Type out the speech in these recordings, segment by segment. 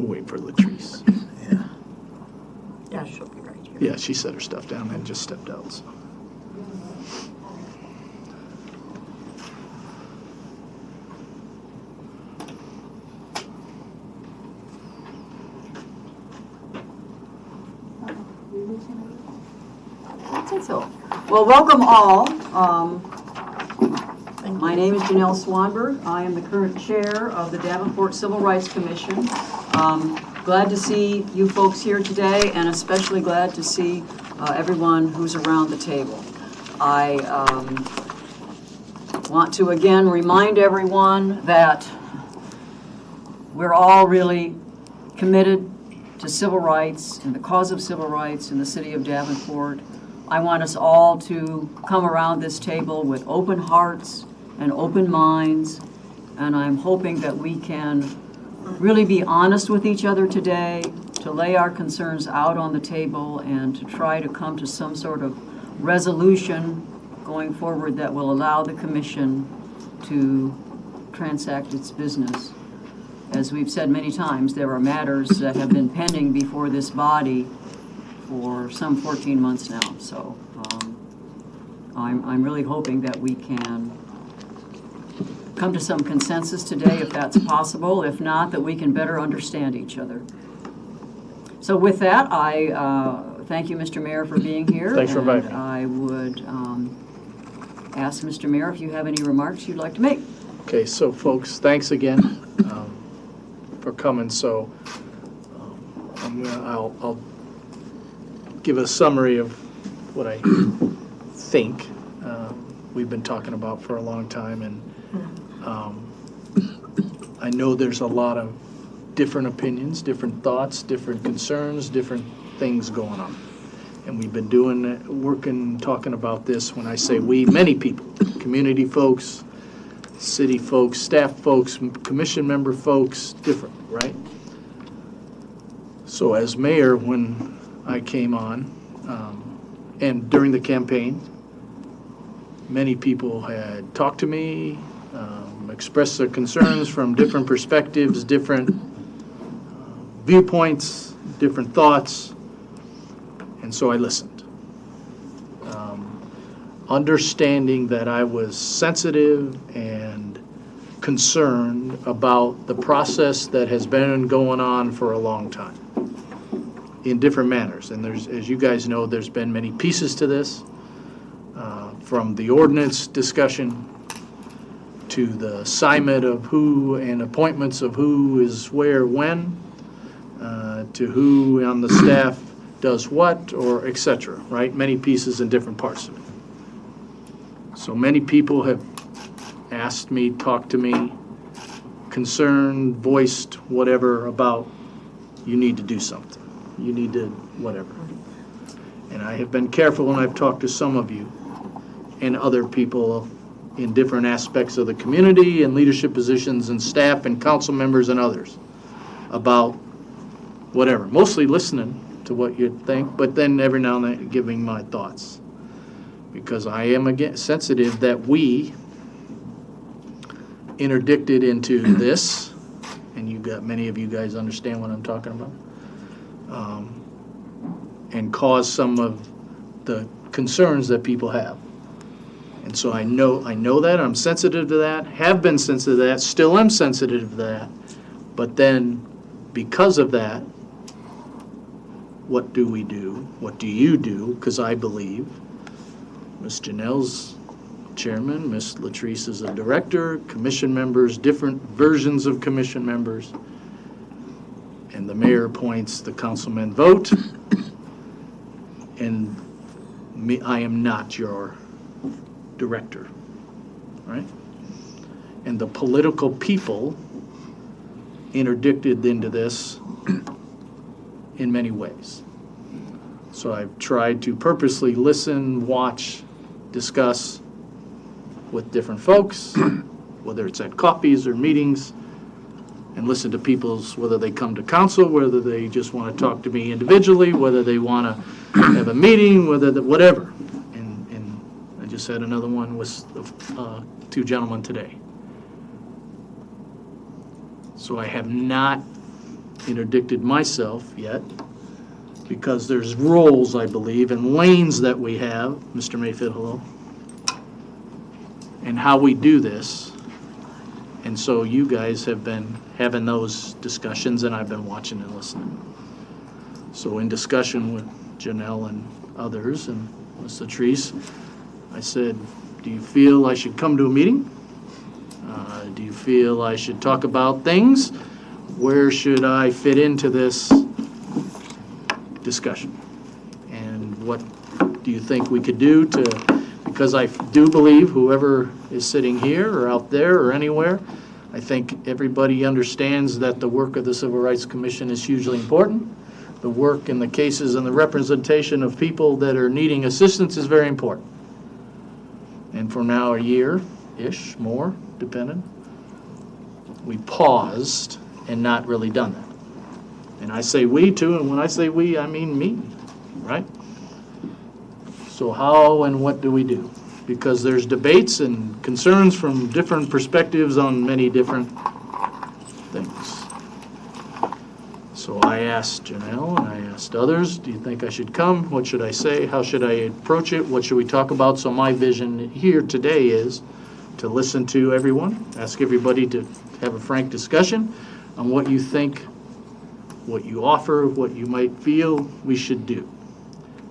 We'll wait for Latrice. Yeah. Yeah, she'll be right here. Yeah, she set her stuff down and just stepped out, so. I think so. Well, welcome all. Thank My you. name is Janelle Swanberg. I am the current chair of the Davenport Civil Rights Commission. Glad to see you folks here today, and especially glad to see everyone who's around the table. I want to again remind everyone that we're all really committed to civil rights and the cause of civil rights in the city of Davenport. I want us all to come around this table with open hearts and open minds, and I'm hoping that we can really be honest with each other today, to lay our concerns out on the table and to try to come to some sort of resolution going forward that will allow the commission to transact its business. As we've said many times, there are matters that have been pending before this body for some 14 months now. So I'm really hoping that we can come to some consensus today, if that's possible. If not, that we can better understand each other. So with that, I thank you, Mr. Mayor, for being here. Thanks for inviting me. And I would ask Mr. Mayor if you have any remarks you'd like to make. Okay, so folks, thanks again for coming. So I'll give a summary of what I think we've been talking about for a long time, and I know there's a lot of different opinions, different thoughts, different concerns, different things going on. And we've been working, talking about this. When I say we, many people, community folks, city folks, staff folks, commission member folks, different, right? So as mayor, when I came on, and during the campaign, many people had talked to me, expressed their concerns from different perspectives, different viewpoints, different thoughts, and so I listened. Understanding that I was sensitive and concerned about the process that has been going on for a long time in different manners. And there's, as you guys know, there's been many pieces to this, from the ordinance discussion to the assignment of who and appointments of who is where when, to who on the staff does what, or et cetera, right? Many pieces and different parts of it. So many people have asked me, talked to me, concerned, voiced whatever about you need to do something. You need to whatever. And I have been careful when I've talked to some of you and other people in different aspects of the community and leadership positions and staff and council members and others about whatever. Mostly listening to what you think, but then every now and then giving my thoughts. Because I am, again, sensitive that we interdicted into this, and you got many of you guys understand what I'm talking about, and cause some of the concerns that people have. And so I know that, I'm sensitive to that, have been sensitive to that, still am sensitive to that, but then because of that, what do we do? What do you do? Because I believe Ms. Janelle's chairman, Ms. Latrice is a director, commission members, different versions of commission members, and the mayor appoints, the councilmen vote, and me, I am not your director, right? And the political people interdicted into this in many ways. So I've tried to purposely listen, watch, discuss with different folks, whether it's at coffees or meetings, and listen to people's, whether they come to council, whether they just want to talk to me individually, whether they want to have a meeting, whatever. And I just had another one with two gentlemen today. So I have not interdicted myself yet, because there's roles, I believe, and lanes that we have, Mr. Mayfield, hello, and how we do this. And so you guys have been having those discussions, and I've been watching and listening. So in discussion with Janelle and others, and Ms. Latrice, I said, do you feel I should come to a meeting? Do you feel I should talk about things? Where should I fit into this discussion? And what do you think we could do to, because I do believe whoever is sitting here or out there or anywhere, I think everybody understands that the work of the Civil Rights Commission is hugely important. The work and the cases and the representation of people that are needing assistance is very important. And for now, a year-ish, more, depending, we paused and not really done that. And I say we too, and when I say we, I mean me, right? So how and what do we do? Because there's debates and concerns from different perspectives on many different things. So I asked Janelle and I asked others, do you think I should come? What should I say? How should I approach it? What should we talk about? So my vision here today is to listen to everyone, ask everybody to have a frank discussion on what you think, what you offer, what you might feel we should do.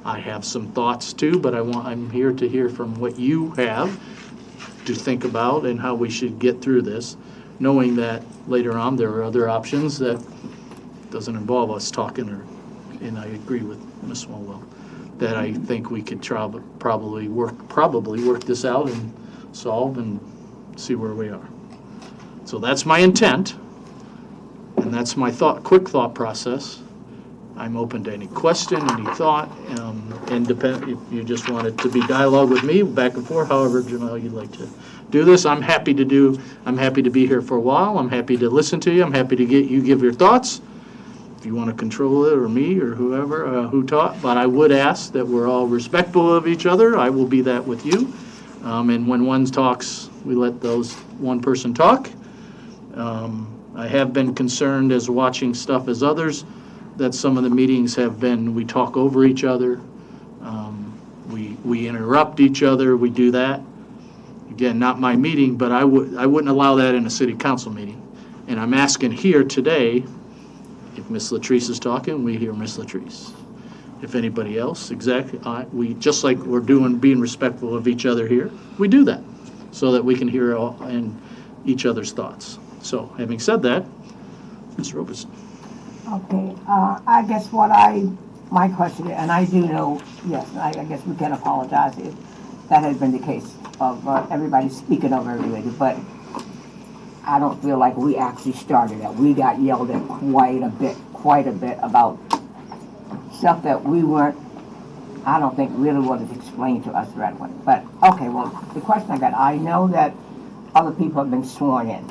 I have some thoughts too, but I'm here to hear from what you have to think about and how we should get through this, knowing that later on there are other options that doesn't involve us talking, and I agree with Ms. Swalwell, that I think we could probably work this out and solve and see where we are. So that's my intent, and that's my quick thought process. I'm open to any question, any thought, and if you just want it to be dialogue with me, back and forth, however, Janelle, you'd like to do this. I'm happy to be here for a while. I'm happy to listen to you. I'm happy to give your thoughts. If you want to control it, or me, or whoever, who taught, but I would ask that we're all respectful of each other. I will be that with you. And when one talks, we let those one person talk. I have been concerned as watching stuff as others, that some of the meetings have been, we talk over each other, we interrupt each other, we do that. Again, not my meeting, but I wouldn't allow that in a city council meeting. And I'm asking here today, if Ms. Latrice is talking, we hear Ms. Latrice. If anybody else, exactly, we just like we're being respectful of each other here, we do that so that we can hear each other's thoughts. So, having said that, Ms. Robeson. Okay, I guess my question is, and I do know, yes, I guess we can apologize if that had been the case of everybody speaking over everybody, but I don't feel like we actually started it. We got yelled at quite a bit about stuff that we weren't, I don't think really was explained to us right away. But, okay, well, the question I got, I know that other people have been sworn in.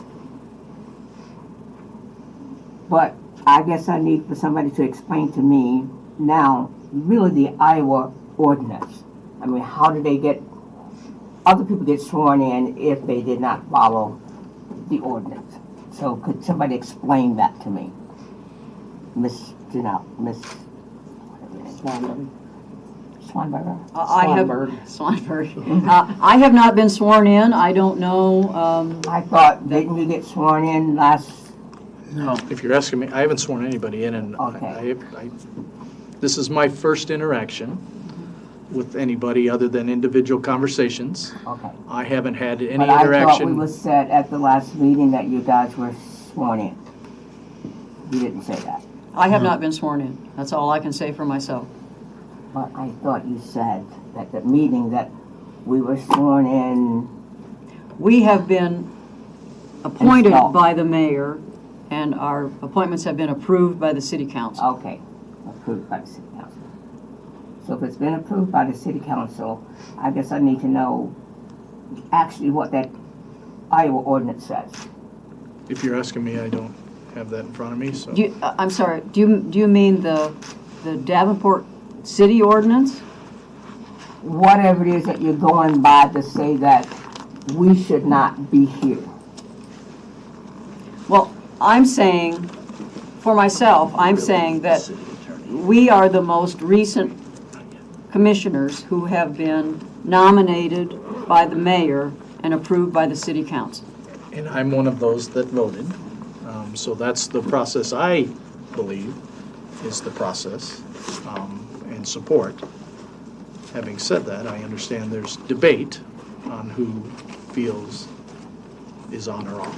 But I guess I need for somebody to explain to me now, really the Iowa ordinance. I mean, how did they other people get sworn in if they did not follow the ordinance? So could somebody explain that to me? Miss Janelle, Miss Swanberger? I have not been sworn in. I don't know. I thought, didn't you get sworn in last? No. If you're asking me, I haven't sworn anybody in, and Okay. This is my first interaction with anybody other than individual conversations. Okay. I haven't had any But I thought we interaction. was said at the last meeting that you guys were sworn in. You didn't say that. I have not been sworn in. That's all I can say for myself. But I thought you said at the meeting that we were sworn in. We have been appointed Installed. by the mayor, and our appointments have been approved by the city council. Okay, approved by the city council. So if it's been approved by the city council, I guess I need to know actually what that Iowa ordinance says. If you're asking me, I don't have that in front of me, so. I'm sorry, do you mean the Davenport city ordinance? Whatever it is that you're going by to say that we should not be here. Well, I'm saying for myself, I'm saying that we are the most recent commissioners who have been nominated by the mayor and approved by the city council. And I'm one of those that voted. So that's the process I believe is the process and support. Having said that, I understand there's debate on who feels is on or off.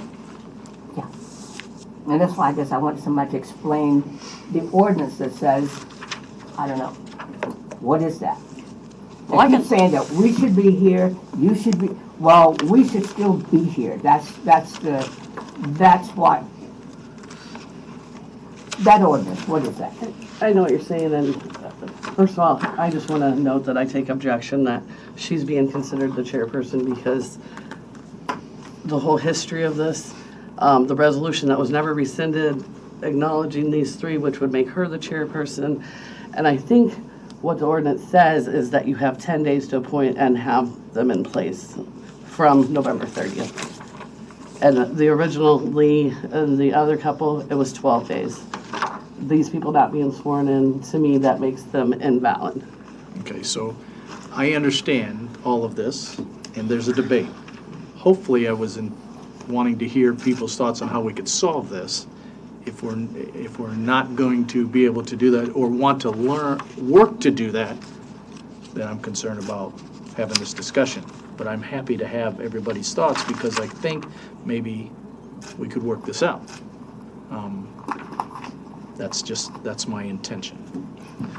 And that's why I guess I want somebody to explain the ordinance that says, I don't know, what is that? Well, I They can- keep saying that we should be here, you should be, well, we should still be here. That's what, that ordinance, what is that? I know what you're saying, and first of all, I just want to note that I take objection that she's being considered the chairperson because the whole history of this, the resolution that was never rescinded, acknowledging these three, which would make her the chairperson. And I think what the ordinance says is that you have 10 days to appoint and have them in place from November 30th. And the originally, the other couple, it was 12 days. These people not being sworn in, to me, that makes them invalid. Okay, so I understand all of this, and there's a debate. Hopefully, I was wanting to hear people's thoughts on how we could solve this. If we're not going to be able to do that or want to work to do that, then I'm concerned about having this discussion. But I'm happy to have everybody's thoughts because I think maybe we could work this out. That's my intention.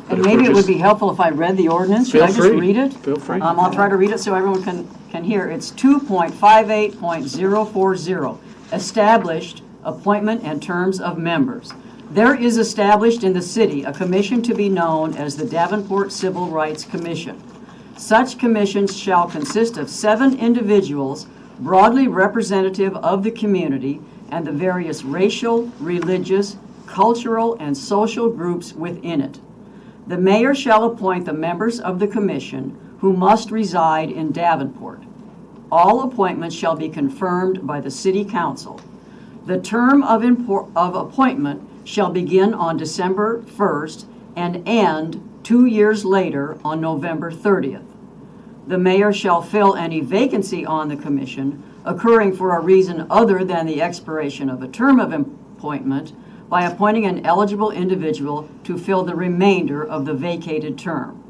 But And if maybe we're it would just- be helpful if I read the ordinance. Should I just Feel free. read it? Feel free. I'll try to read it so everyone can hear. It's 2.58.040, established appointment and terms of members. There is established in the city a commission to be known as the Davenport Civil Rights Commission. Such commissions shall consist of 7 individuals broadly representative of the community and the various racial, religious, cultural, and social groups within it. The mayor shall appoint the members of the commission who must reside in Davenport. All appointments shall be confirmed by the city council. The term of appointment shall begin on December 1st and end 2 years later on November 30th. The mayor shall fill any vacancy on the commission occurring for a reason other than the expiration of a term of appointment by appointing an eligible individual to fill the remainder of the vacated term.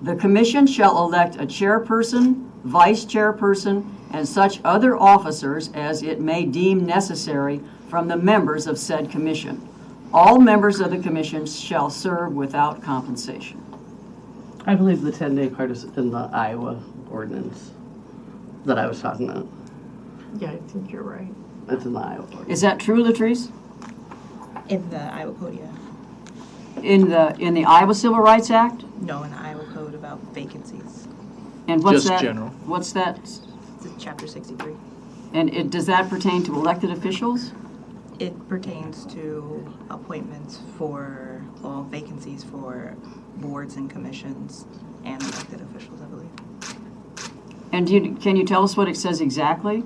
The commission shall elect a chairperson, vice chairperson, and such other officers as it may deem necessary from the members of said commission. All members of the commission shall serve without compensation. I believe the 10-day part is in the Iowa ordinance that I was talking about. Yeah, I think you're right. It's in the Iowa ordinance. Is that true, Latrice? In the Iowa Code, yeah. In the Iowa Civil Rights Act? No, in the Iowa Code about vacancies. And what's Just that? general. What's that? It's in Chapter 63. And does that pertain to elected officials? It pertains to appointments for, well, vacancies for boards and commissions and elected officials, I believe. And can you tell us what it says exactly?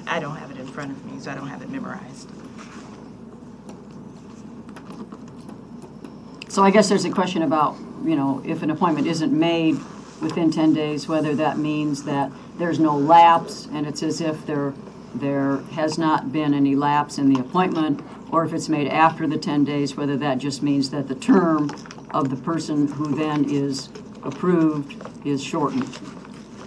I don't have it in front of me, so I don't have it memorized. So I guess there's a question about, if an appointment isn't made within 10 days, whether that means that there's no lapse, and it's as if there has not been any lapse in the appointment, or if it's made after the 10 days, whether that just means that the term of the person who then is approved is shortened.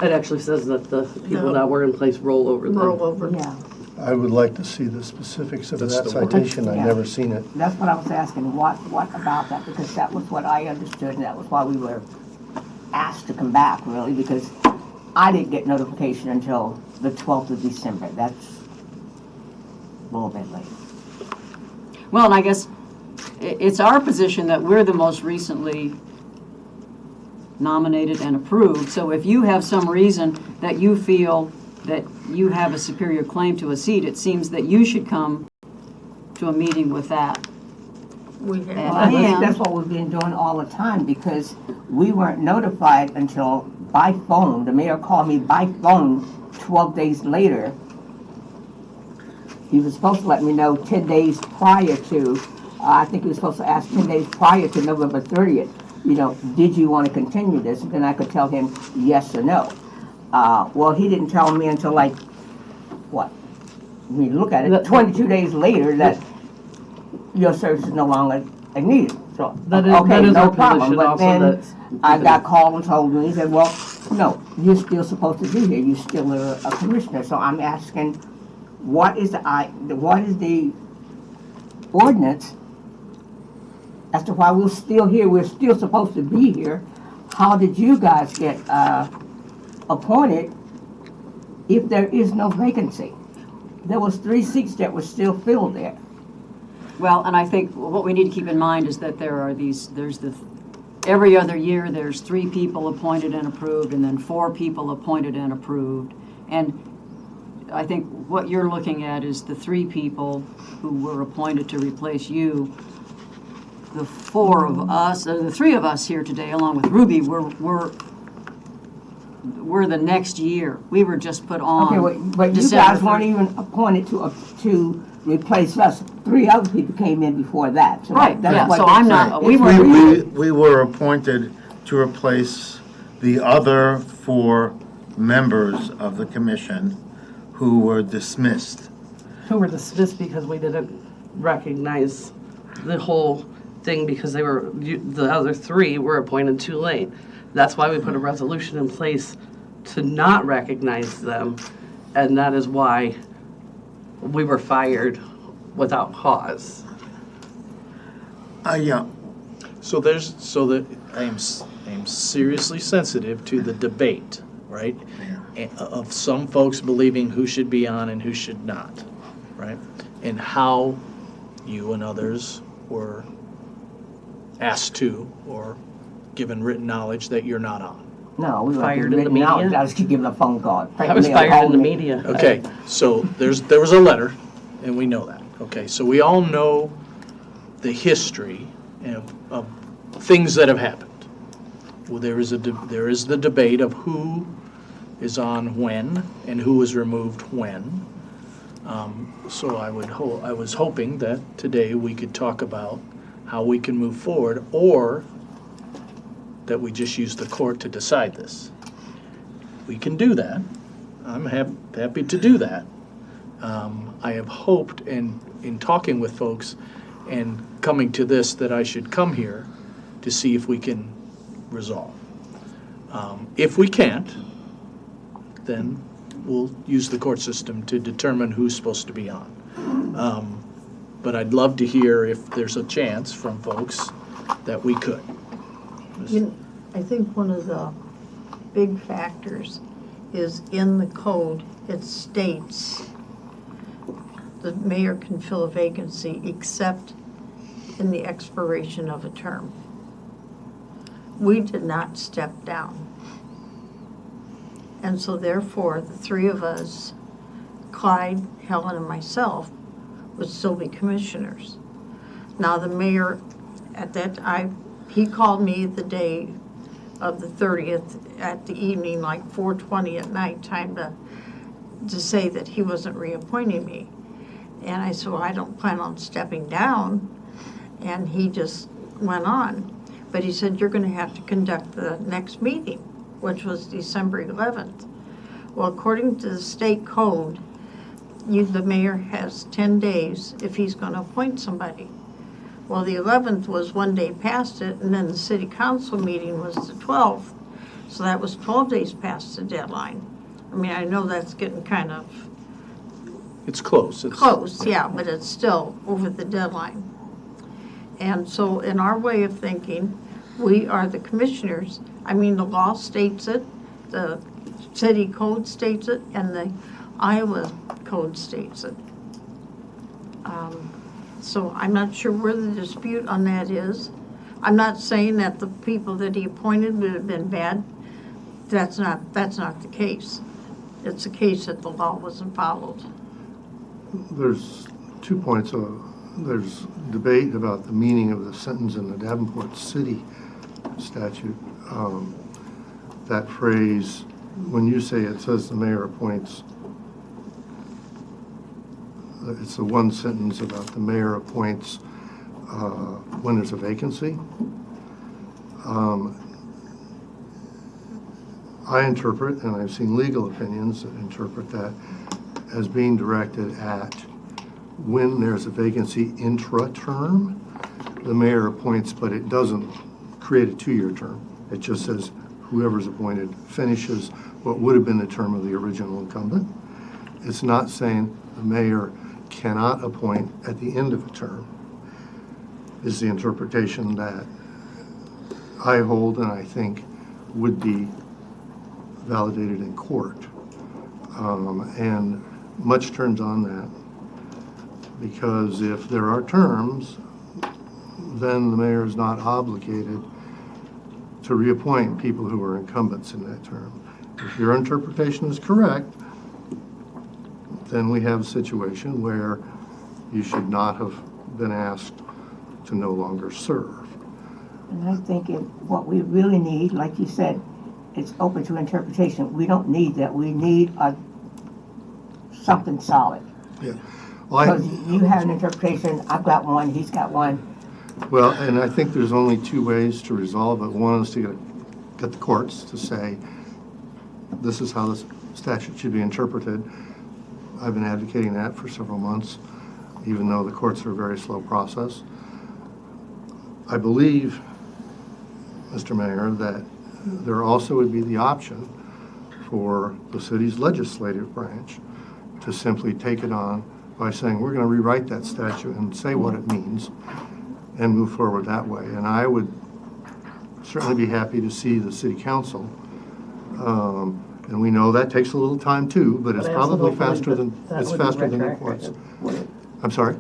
It actually says that the people No. that were in place roll over them. Roll over. Yeah, I would like to see the specifics of That's that the word. citation. I've Yeah. never seen it. that's what I was asking, what about that? Because that was what I understood, and that was why we were asked to come back, really, because I didn't get notification until the 12th of December. That's a little bit late. Well, and I guess it's our position that we're the most recently nominated and approved. So if you have some reason that you feel that you have a superior claim to a seat, it seems that you should come to a meeting with that. We have, And- Well, that's what we've been doing all the time, because we weren't notified until by phone. The mayor called me by phone 12 days later. He was supposed to let me know 10 days prior to, I think he was supposed to ask 10 days prior to November 30th, you know, did you want to continue this? And then I could tell him yes or no. Well, he didn't tell me until like, what? I mean, look at it, 22 days later that your service is no longer needed. So, That is, okay, that is no our problem. position But also. then That's I got called and told me, he said, well, no, you're still supposed to be here. You're still a commissioner. So I'm asking, what is the ordinance as to why we're still here? We're still supposed to be here. How did you guys get appointed if there is no vacancy? There was 3 seats that were still filled there. Well, and I think what we need to keep in mind is that every other year, there's 3 people appointed and approved, and then 4 people appointed and approved. And I think what you're looking at is the 3 people who were appointed to replace you. The 4 of us, the 3 of us here today, along with Ruby, we're the next year. We were just put on. Okay, but you December guys weren't 1st. even appointed to replace us. 3 other people came in before that. So Right, that's yeah, what so they're I'm not- saying. we It's were- really- We were appointed to replace the other 4 members of the commission who were dismissed. who were dismissed because we didn't recognize the whole thing because the other 3 were appointed too late. That's why we put a resolution in place to not recognize them, and that is why we were fired without cause. Yeah, So I am seriously sensitive to the debate, right? Of some folks believing who should be on and who should not, right? And how you and others were asked to or given written knowledge that you're not on. No, we were Fired in the written out. media? I was giving a phone call. I was They fired called in the me. media. Okay, so there was a letter, and we know that. Okay, so we all know the history of things that have happened. Well, there is the debate of who is on when and who is removed when. So I was hoping that today we could talk about how we can move forward, or that we just use the court to decide this. We can do that. I'm happy to do that. I have hoped in talking with folks and coming to this that I should come here to see if we can resolve. If we can't, then we'll use the court system to determine who's supposed to be on. But I'd love to hear if there's a chance from folks that we could. I think one of the big factors is in the code, it states the mayor can fill a vacancy except in the expiration of a term. We did not step down. And so therefore, the 3 of us, Clyde, Helen, and myself, would still be commissioners. Now, the mayor, he called me the day of the 30th at the evening, like 4:20 at night time, to say that he wasn't reappointing me. And I said, well, I don't plan on stepping down. And he just went on. But he said, you're going to have to conduct the next meeting, which was December 11th. Well, according to the state code, the mayor has 10 days if he's going to appoint somebody. Well, the 11th was one day past it, and then the city council meeting was the 12th. So that was 12 days past the deadline. I mean, I know that's getting kind of It's close. close, yeah, but it's still over the deadline. And so in our way of thinking, we are the commissioners. I mean, the law states it, the city code states it, and the Iowa code states it. So I'm not sure where the dispute on that is. I'm not saying that the people that he appointed would have been bad. That's not the case. It's a case that the law wasn't followed. There's 2 points. There's debate about the meaning of the sentence in the Davenport City statute. That phrase, when you say it says the mayor appoints, it's the one sentence about the mayor appoints when there's a vacancy. I interpret, and I've seen legal opinions that interpret that as being directed at when there's a vacancy intra-term, the mayor appoints, but it doesn't create a 2-year term. It just says whoever's appointed finishes what would have been the term of the original incumbent. It's not saying the mayor cannot appoint at the end of a term, is the interpretation that I hold and I think would be validated in court. And much turns on that, because if there are terms, then the mayor is not obligated to reappoint people who are incumbents in that term. If your interpretation is correct, then we have a situation where you should not have been asked to no longer serve. And I think what we really need, like you said, it's open to interpretation. We don't need that. We need something solid. Yeah. Well, Because you have an interpretation, I've got one, he's got one. Well, and I think there's only 2 ways to resolve it. One is to get the courts to say, this is how this statute should be interpreted. I've been advocating that for several months, even though the courts are a very slow process. I believe, Mr. Mayor, that there also would be the option for the city's legislative branch to simply take it on by saying, we're going to rewrite that statute and say what it means and move forward that way. And I would certainly be happy to see the city council. And we know that takes a little time too, but it's But I also probably don't believe faster than, that it's would be faster than the courts. retroactive. I'm sorry?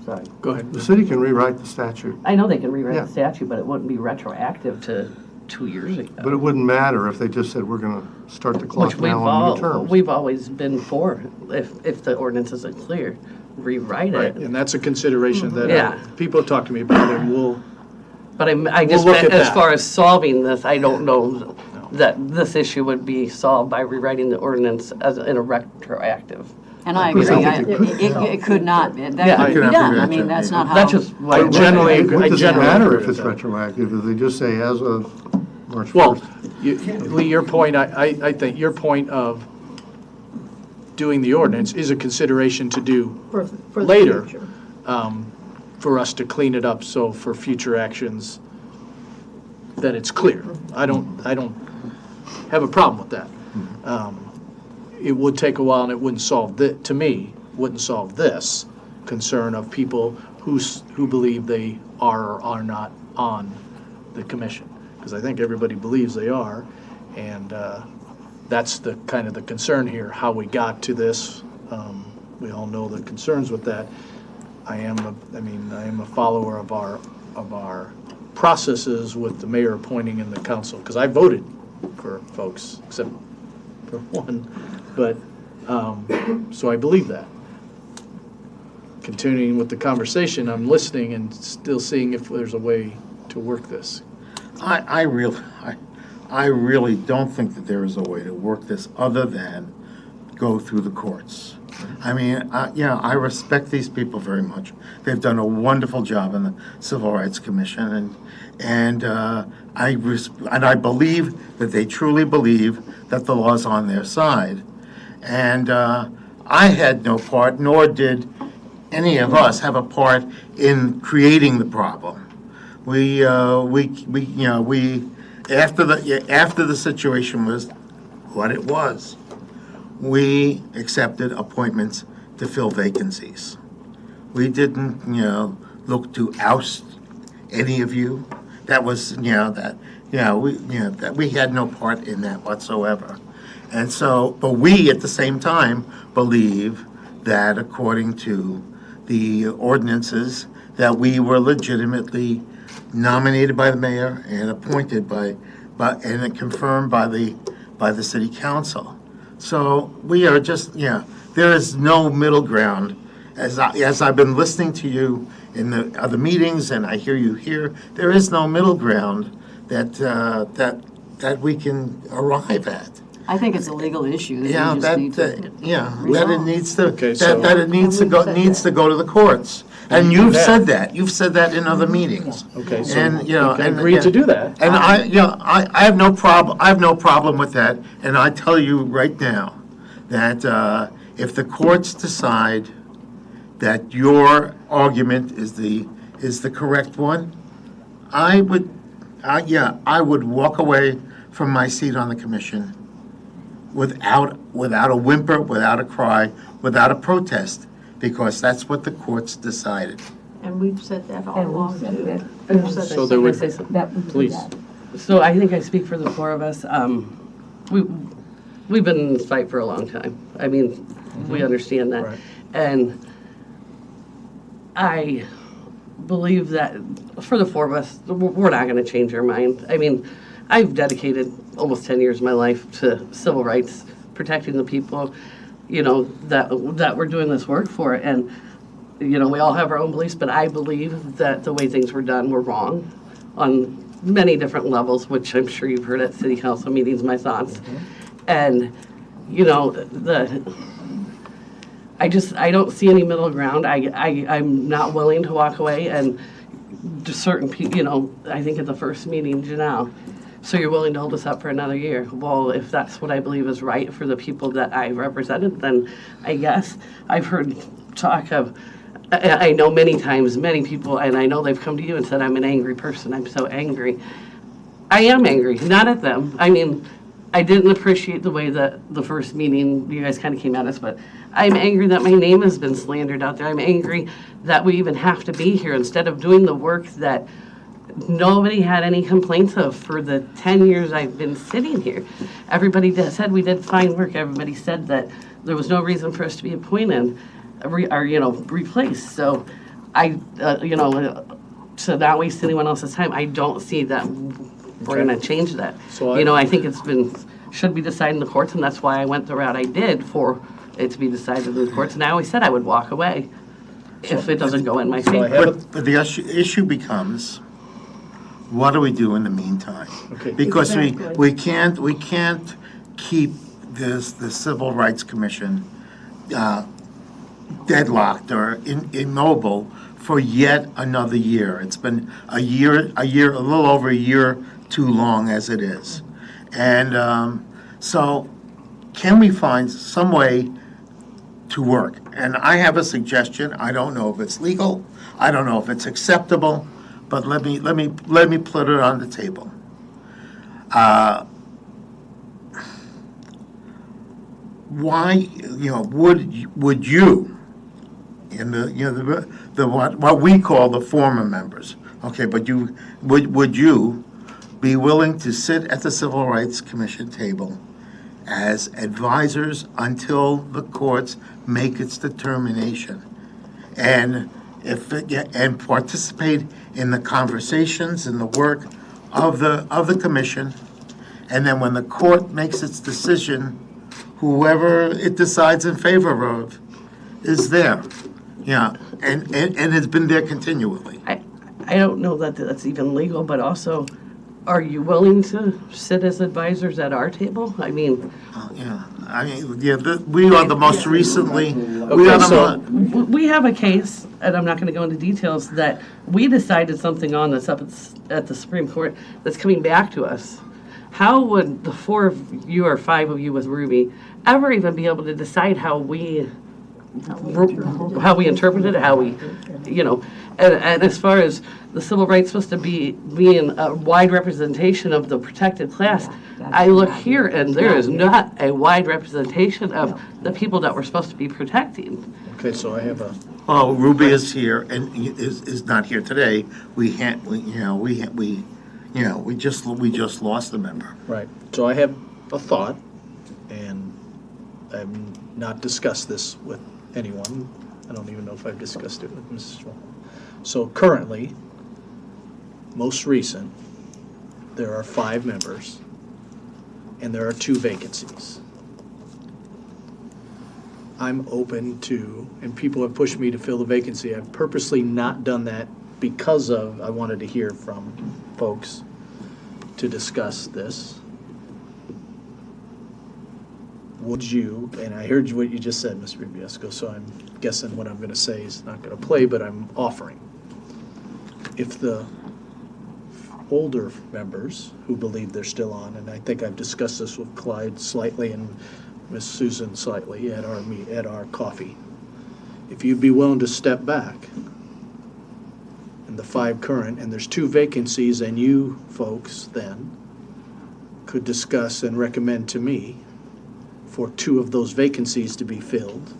Sorry. Go ahead. The city can rewrite the statute, I know they can rewrite Yeah. the statute, but it wouldn't be retroactive to 2 years ago. but it wouldn't matter if they just said, we're going to start the Which clock now on new terms. we've always been for, if the ordinance isn't clear, rewrite Right, it. and that's a consideration that Yeah. people talk to me about, and we'll, But I just We'll look meant, at as that. far as solving this, I don't know that this issue would be solved by rewriting the ordinance as in a retroactive. And I Because agree, I think it could it could not, that Yeah. could It be could not be done. I mean, that's not how. That's just. I generally agree- What I does it generally matter agree if with it's that. retroactive, if they just say as of March 1st? well, Lee, your point, I think your point of doing the ordinance is a consideration to do For the later, future. for us to clean it up, so for future actions, that it's clear. I don't have a problem with that. It would take a while, and it wouldn't solve to me, wouldn't solve this concern of people who believe they are or are not on the commission. Because I think everybody believes they are, and that's the kind of the concern here, how we got to this. We all know the concerns with that. I am a follower of our processes with the mayor appointing in the council, because I voted for folks, except for one, but, so I believe that. Continuing with the conversation, I'm listening and still seeing if there's a way to work this. I really don't think that there is a way to work this other than go through the courts. I mean, I respect these people very much. They've done a wonderful job in the Civil Rights Commission, and I believe that they truly believe that the law's on their side. And I had no part, nor did any of us have a part in creating the problem. After the situation was what it was, we accepted appointments to fill vacancies. We didn't, look to oust any of you. That was, that we had no part in that whatsoever. And so, but we at the same time believe that according to the ordinances, that we were legitimately nominated by the mayor and appointed and confirmed by the city council. So we are just, there is no middle ground. As I've been listening to you in the other meetings and I hear you here, there is no middle ground that we can arrive at. I think it's a legal issue. Yeah, that we just need to that it resolve. needs to, Okay, so- that it needs to go to the courts. And You you've have. said that. You've said that in other meetings. Okay, so And, you know, we can and- agree to do that. And I have no problem with that, and I tell you right now that if the courts decide that your argument is the correct one, I would walk away from my seat on the commission without a whimper, without a cry, without a protest, because that's what the courts decided. And we've said that all And we along said too. that- We've said So that. there would, Say something. That we do Please. that. So I think I speak for the four of us. We've been in this fight for a long time. I mean, we understand that. Right. And I believe that for the four of us, we're not going to change our mind. I mean, I've dedicated almost 10 years of my life to civil rights, protecting the people, you know, that we're doing this work for. And, you know, we all have our own beliefs, but I believe that the way things were done were wrong on many different levels, which I'm sure you've heard at city council meetings, my thoughts. And, you know, I don't see any middle ground. I'm not willing to walk away, and just certain people, you know, I think at the first meeting, Janelle, so you're willing to hold us up for another year? Well, if that's what I believe is right for the people that I represented, then I guess. I've heard talk of, I know many times, many people, and I know they've come to you and said, I'm an angry person, I'm so angry. I am angry, not at them. I mean, I didn't appreciate the way that the first meeting, you guys kind of came at us, but I'm angry that my name has been slandered out there. I'm angry that we even have to be here instead of doing the work that nobody had any complaints of for the 10 years I've been sitting here. Everybody said we did fine work. Everybody said that there was no reason for us to be appointed or, you know, replaced. So you know, to not waste anyone else's time, I don't see that we're going to change that. So You know, I think should be decided in the courts, and that's why I went the route I did for it to be decided in the courts. And I always said I would walk away if it doesn't go in my So I favor. have a- But the issue becomes, what do we do in the meantime? Okay. Because Exactly. we can't keep the Civil Rights Commission deadlocked or immobile for yet another year. It's been a little over a year too long as it is. And so can we find some way to work? And I have a suggestion. I don't know if it's legal. I don't know if it's acceptable, but let me put it on the table. Why, you know, would you, in the, you know, the what we call the former members, okay, but would you be willing to sit at the Civil Rights Commission table as advisors until the courts make its determination, and and participate in the conversations and the work of the commission, and then when the court makes its decision, whoever it decides in favor of is there, yeah, and it's been there continually. I don't know that that's even legal, but also, are you willing to sit as advisors at our table? I mean, Yeah, I mean, yeah, we are the most recently, we are Okay, so- the, we have a case, and I'm not going to go into details, that we decided something on that's up at the Supreme Court that's coming back to us. How would the four of you or five of you with Ruby ever even be able to decide how we interpreted it, how we, you know, and as far as the civil rights supposed to be being a wide representation of the protected class, I look here and there is not a wide representation of the people that we're supposed to be protecting. Okay, so I have a, oh, Ruby is here and is not here today. We just lost a member. right, so I have a thought, and I've not discussed this with anyone. I don't even know if I've discussed it with Mrs. Schwal. So currently, most recent, there are 5 members, and there are 2 vacancies. I'm open to, and people have pushed me to fill the vacancy. I've purposely not done that because of, I wanted to hear from folks to discuss this. would you, and I heard what you just said, Mr. Biesco, so I'm guessing what I'm going to say is not going to play, but I'm offering. If the older members who believe they're still on, and I think I've discussed this with Clyde slightly and Miss Susan slightly at our coffee, if you'd be willing to step back, and the 5 current, and there's 2 vacancies, and you folks then could discuss and recommend to me for 2 of those vacancies to be filled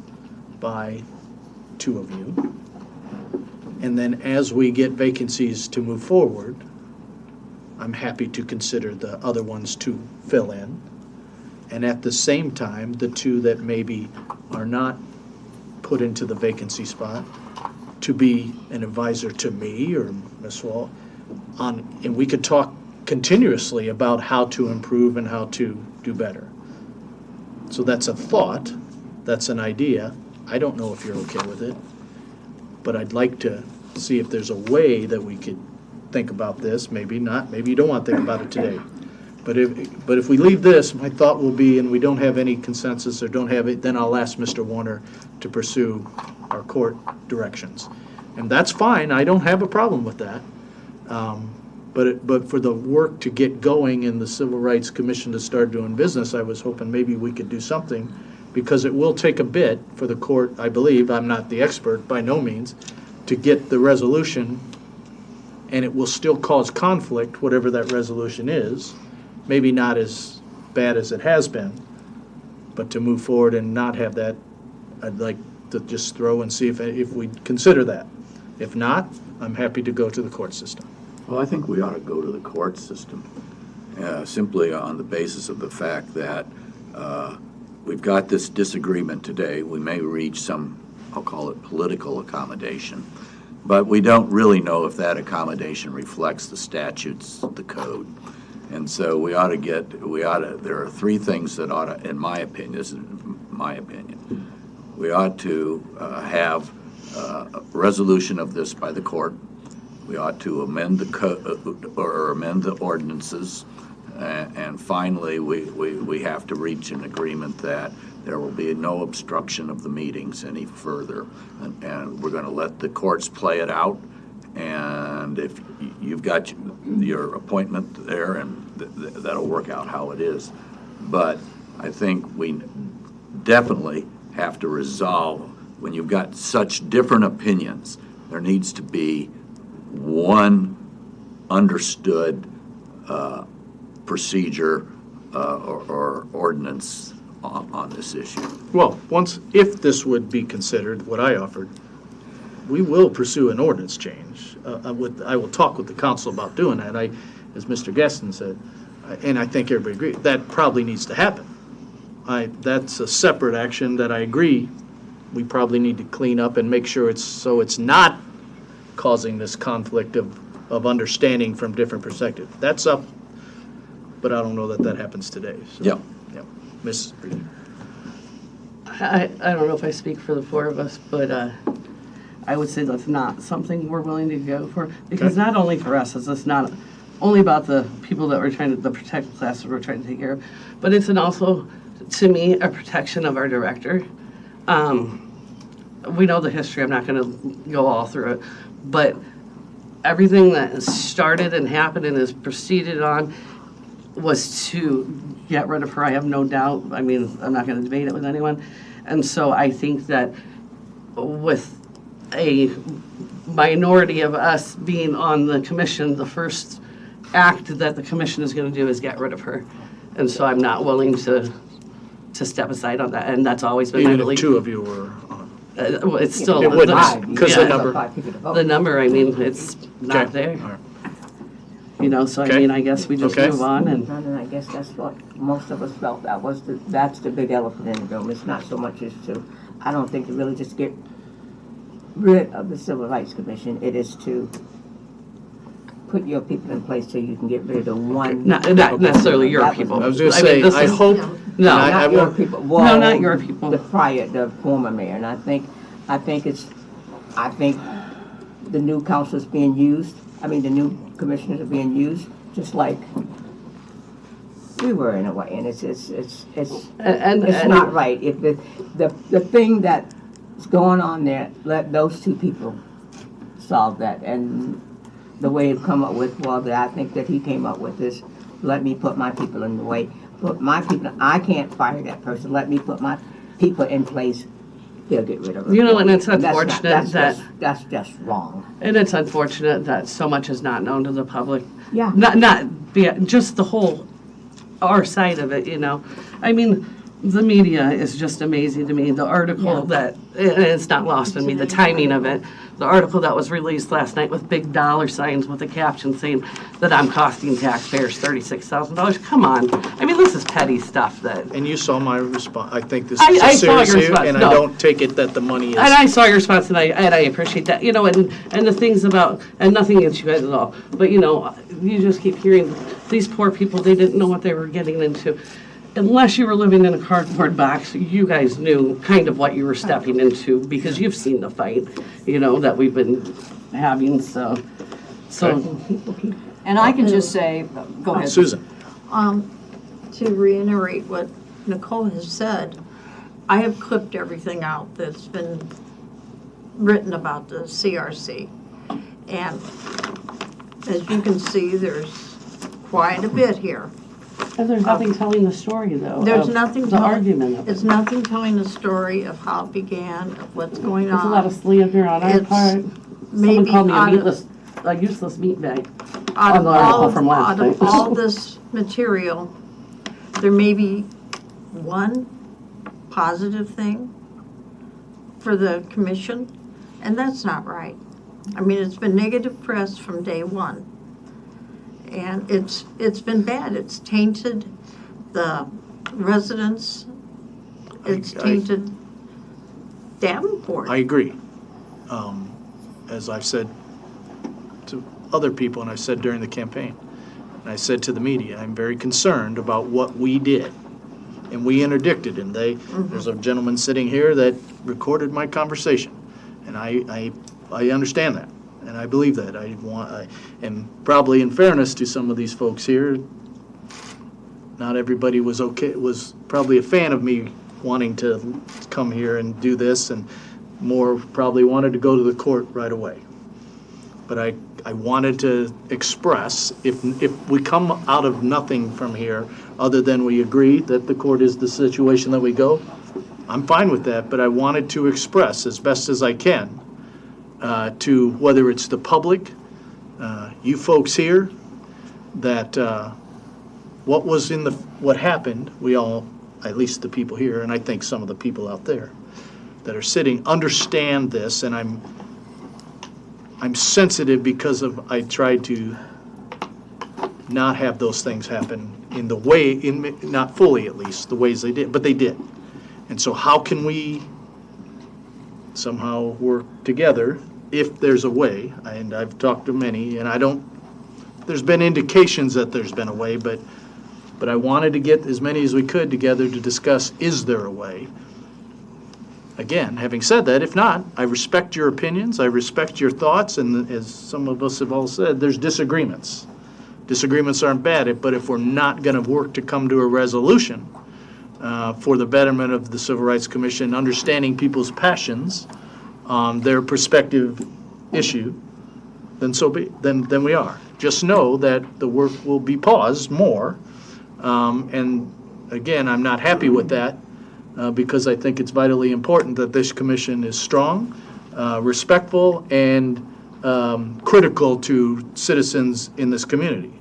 by 2 of you. And then as we get vacancies to move forward, I'm happy to consider the other ones to fill in. And at the same time, the 2 that maybe are not put into the vacancy spot to be an advisor to me or Ms. Wall and we could talk continuously about how to improve and how to do better. So that's a thought, that's an idea. I don't know if you're okay with it, but I'd like to see if there's a way that we could think about this, maybe not, maybe you don't want to think about it today. But if we leave this, my thought will be, and we don't have any consensus or don't have it, then I'll ask Mr. Warner to pursue our court directions. And that's fine, I don't have a problem with that. But for the work to get going in the Civil Rights Commission to start doing business, I was hoping maybe we could do something, because it will take a bit for the court, I believe, I'm not the expert by no means, to get the resolution, and it will still cause conflict, whatever that resolution is. Maybe not as bad as it has been, but to move forward and not have that, I'd like to just throw and see if we consider that. If not, I'm happy to go to the court system. Well, I think we ought to go to the court system, simply on the basis of the fact that we've got this disagreement today. We may reach some, I'll call it political accommodation, but we don't really know if that accommodation reflects the statutes, the code. And so there are 3 things that ought to, in my opinion, this is my opinion, we ought to have a resolution of this by the court. We ought to amend the code or amend the ordinances. And finally, we have to reach an agreement that there will be no obstruction of the meetings any further. And we're going to let the courts play it out. And if you've got your appointment there, and that'll work out how it is. But I think we definitely have to resolve, when you've got such different opinions, there needs to be one understood procedure or ordinance on this issue. Well, if this would be considered, what I offered, we will pursue an ordinance change. I will talk with the council about doing that. As Mr. Gaston said, and I think everybody agrees, that probably needs to happen. That's a separate action that I agree we probably need to clean up and make sure it's not causing this conflict of understanding from different perspectives. That's up, but I don't know that happens today. So, Yeah. Ms. Reed. I don't know if I speak for the 4 of us, but I would say that's not something we're willing to go for, because Okay. not only for us, it's not only about the people that the protected classes we're trying to take care of, but it's also, to me, a protection of our director. We know the history, I'm not going to go all through it, but everything that started and happened and is proceeded on was to get rid of her. I have no doubt. I mean, I'm not going to debate it with anyone. And so I think that with a minority of us being on the commission, the first act that the commission is going to do is get rid of her. And so I'm not willing to step aside on that. And that's always been my Even if belief. 2 of you were on. Well, it's still It wouldn't, the, because the number. the number. I mean, it's not Okay. there. All right. You know, so Okay. I mean, I guess we just Okay. move on and. And I guess that's what most of us felt, that's the big elephant in the room. It's not so much as to, I don't think to really just get rid of the Civil Rights Commission. It is to put your people in place so you can get rid of the one. Not necessarily your That was- people. I was going to I mean, say, this I is- hope. No. and I Not your won't- people. No, Well, not your people. the former mayor, and I think the new council's being used, the new commissioners are being used, just like We were in a way, and it's And not right. If the thing that's going on there, let those two people solve that. And the way to come up with, well, that I think that he came up with is, let me put my people in the way. Put my people, I can't fire that person. Let me put my people in place. They'll get rid of it. You know, and it's That's not- unfortunate that's just wrong. And it's unfortunate that so much is not known to the public. Yeah. Just the whole, our side of it, you know. I mean, the media is just amazing to me. The article that, and it's not lost on me, the timing of it. The article that was released last night with big dollar signs with a caption saying that I'm costing taxpayers $36,000. Come on. I mean, this is petty stuff that. And you saw my response. I think this I is a saw serious your issue, response. and No. I don't take it that the money is. And I saw your response, and I appreciate that, you know, and the things about, and nothing against you guys at all, but, you know, you just keep hearing, these poor people, they didn't know what they were getting into. Unless you were living in a cardboard box, you guys knew kind of what you were stepping into, because you've seen the fight, you know, that we've been having, so. And I can just say, go ahead. Susan. To reiterate what Nicole has said, I have clipped everything out that's been written about the CRC. And as you can see, there's quite a bit here. And there's nothing telling the story, though. There's of nothing. The argument of it. It's nothing telling the story of how it began, of what's going There's a lot of on. slander on our It's part. Someone maybe called me out of- a useless meat bag. Out on of the article all, from last out of night. all this material, there may be one positive thing for the commission, and that's not right. I mean, it's been negative press from day one. And it's been bad. It's tainted the residents. It's tainted Davenport. I agree. As I've said to other people, and I said during the campaign, and I said to the media, I'm very concerned about what we did. And we interdicted, and there's a gentleman sitting here that recorded my conversation. And I understand that, and I believe that. And probably in fairness to some of these folks here, not everybody was probably a fan of me wanting to come here and do this, and more probably wanted to go to the court right away. But I wanted to express, if we come out of nothing from here, other than we agree that the court is the situation that we go, I'm fine with that, but I wanted to express as best as I can to whether it's the public, you folks here, that what happened, we all, at least the people here, and I think some of the people out there that are sitting, understand this, and I'm sensitive because I tried to not have those things happen in the way, not fully at least, the ways they did, but they did. And so how can we somehow work together if there's a way? And I've talked to many, and there's been indications that there's been a way, but I wanted to get as many as we could together to discuss, is there a way? Again, having said that, if not, I respect your opinions, I respect your thoughts, and as some of us have all said, there's disagreements. Disagreements aren't bad, but if we're not going to work to come to a resolution for the betterment of the Civil Rights Commission, understanding people's passions on their perspective issue, then we are. Just know that the work will be paused more, and again, I'm not happy with that. Because I think it's vitally important that this commission is strong, respectful, and critical to citizens in this community.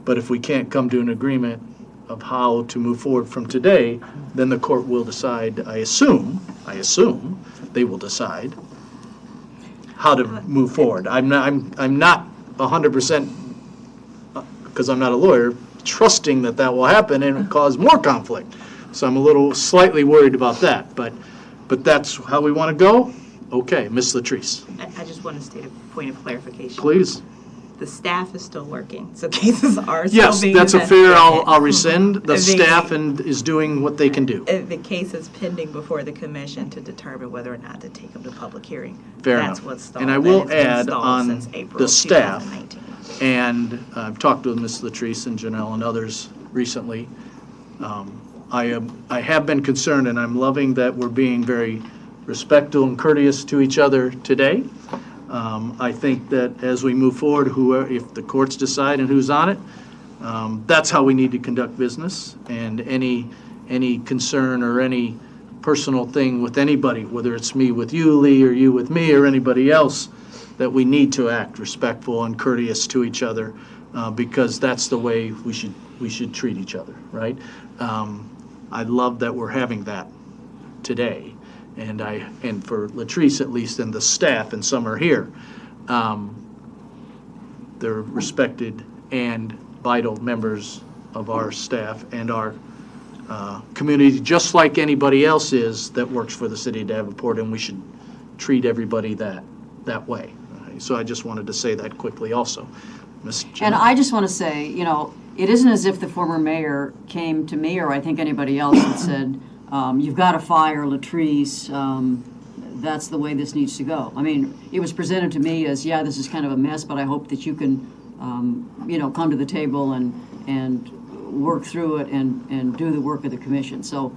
But if we can't come to an agreement of how to move forward from today, then the court will decide, I assume they will decide how to move forward. I'm not 100%, because I'm not a lawyer, trusting that will happen and cause more conflict. So I'm a little slightly worried about that, but that's how we want to go? Okay, Ms. Latrice, I just want to state a point of clarification. please. The staff is still working, so cases are still Yes, being that's a fair, investigated. I'll rescind. The They- staff is doing what they can do. The case is pending before the commission to determine whether or not to take them to public hearing. Fair That's enough. what's stalled. And I will it's been add stalled on since April the of staff, 2019. and I've talked with Ms. Latrice and Janelle and others recently. I have been concerned, and I'm loving that we're being very respectful and courteous to each other today. I think that as we move forward, if the courts decide and who's on it, that's how we need to conduct business. And any concern or any personal thing with anybody, whether it's me with you, Lee, or you with me, or anybody else, that we need to act respectful and courteous to each other, because that's the way we should treat each other, right? I love that we're having that today, and for Latrice at least, and the staff, and some are here, they're respected and vital members of our staff and our community, just like anybody else is that works for the city of Davenport, and we should treat everybody that way. So I just wanted to say that quickly also. Ms. And Jeanette? I just want to say, it isn't as if the former mayor came to me, or I think anybody else, and said, you've got to fire Latrice, that's the way this needs to go. I mean, it was presented to me as, yeah, this is kind of a mess, but I hope that you can, come to the table and work through it and do the work of the commission. So,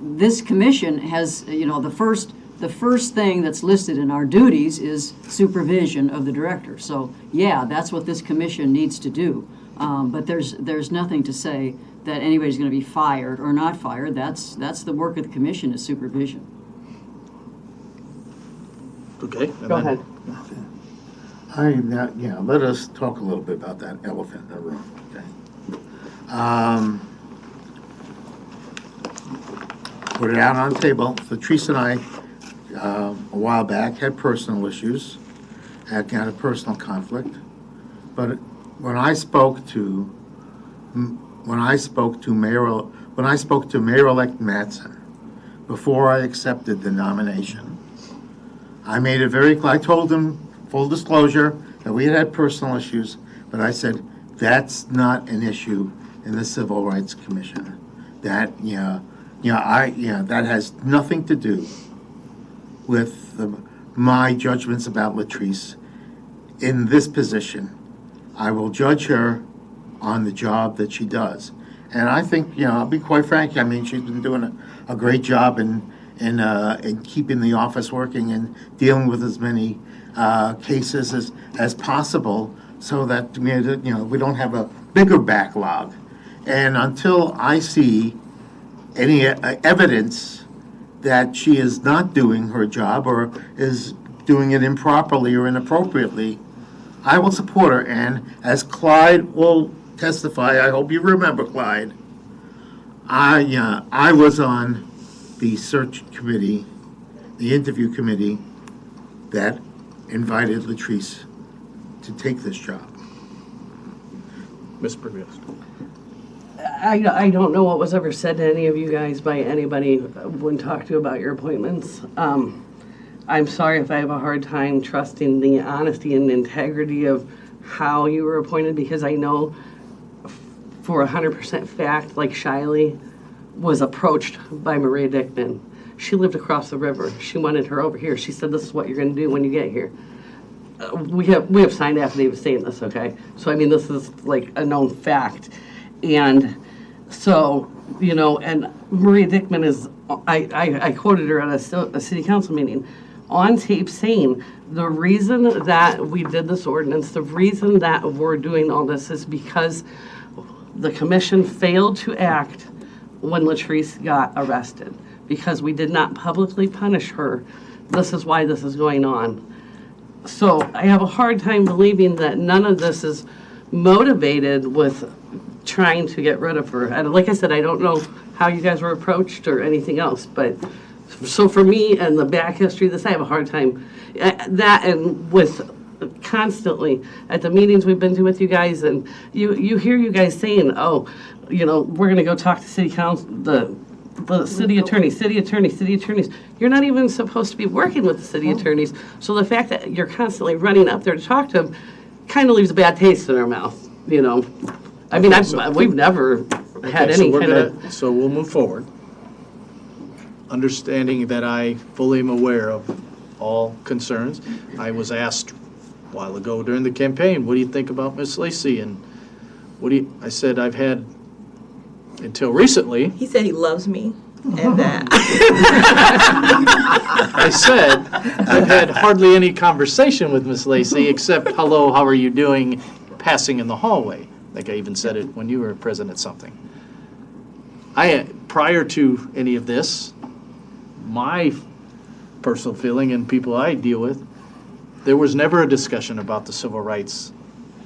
this commission has, the first thing that's listed in our duties is supervision of the director. So, yeah, that's what this commission needs to do. But there's nothing to say that anybody's going to be fired or not fired. That's the work of the commission, is supervision. Okay. and Go then- ahead. Let us talk a little bit about that elephant in the room, okay? Put it out on the table. Latrice and I, a while back, had personal issues, had a personal conflict. But when I spoke to Mayor-elect Mattson before I accepted the nomination, I made it very clear. I told him, full disclosure, that we had personal issues, but I said, that's not an issue in the Civil Rights Commission. That, that has nothing to do with my judgments about Latrice. In this position, I will judge her on the job that she does. And I think, I'll be quite frank, I mean, she's been doing a great job in keeping the office working and dealing with as many cases as possible, so that we don't have a bigger backlog. And until I see any evidence that she is not doing her job or is doing it improperly or inappropriately, I will support her. And as Clyde will testify, I hope you remember, Clyde, I was on the search committee, the interview committee that invited Latrice to take this job. Ms. Prevost. I don't know what was ever said to any of you guys by anybody when talked to about your appointments. I'm sorry if I have a hard time trusting the honesty and integrity of how you were appointed, because I know for 100% fact, like Shiley was approached by Maria Dickman. She lived across the river. She wanted her over here. She said, this is what you're going to do when you get here. We have signed affidavits saying this, okay? So, I mean, this is like a known fact. And so, and Maria Dickman is, I quoted her at a city council meeting on tape saying, the reason that we did this ordinance, the reason that we're doing all this is because the commission failed to act when Latrice got arrested, because we did not publicly punish her. This is why this is going on. So I have a hard time believing that none of this is motivated with trying to get rid of her. And like I said, I don't know how you guys were approached or anything else, but so for me and the back history of this, I have a hard time. That, and with constantly at the meetings we've been to with you guys, and you hear you guys saying, oh, we're going to go talk to city council, the city attorneys. You're not even supposed to be working with the city attorneys. So the fact that you're constantly running up there to talk to them kind of leaves a bad taste in our mouth, I mean, we've never had Okay, so any we're kind of. gonna- So we'll move forward, understanding that I fully am aware of all concerns. I was asked a while ago during the campaign, what do you think about Miss Lacy? And I said, I've had, until recently, He said he loves me and that. I said, I've had hardly any conversation with Miss Lacy except, hello, how are you doing, passing in the hallway. I think I even said it when you were present at something. Prior to any of this, my personal feeling and people I deal with, there was never a discussion about the Civil Rights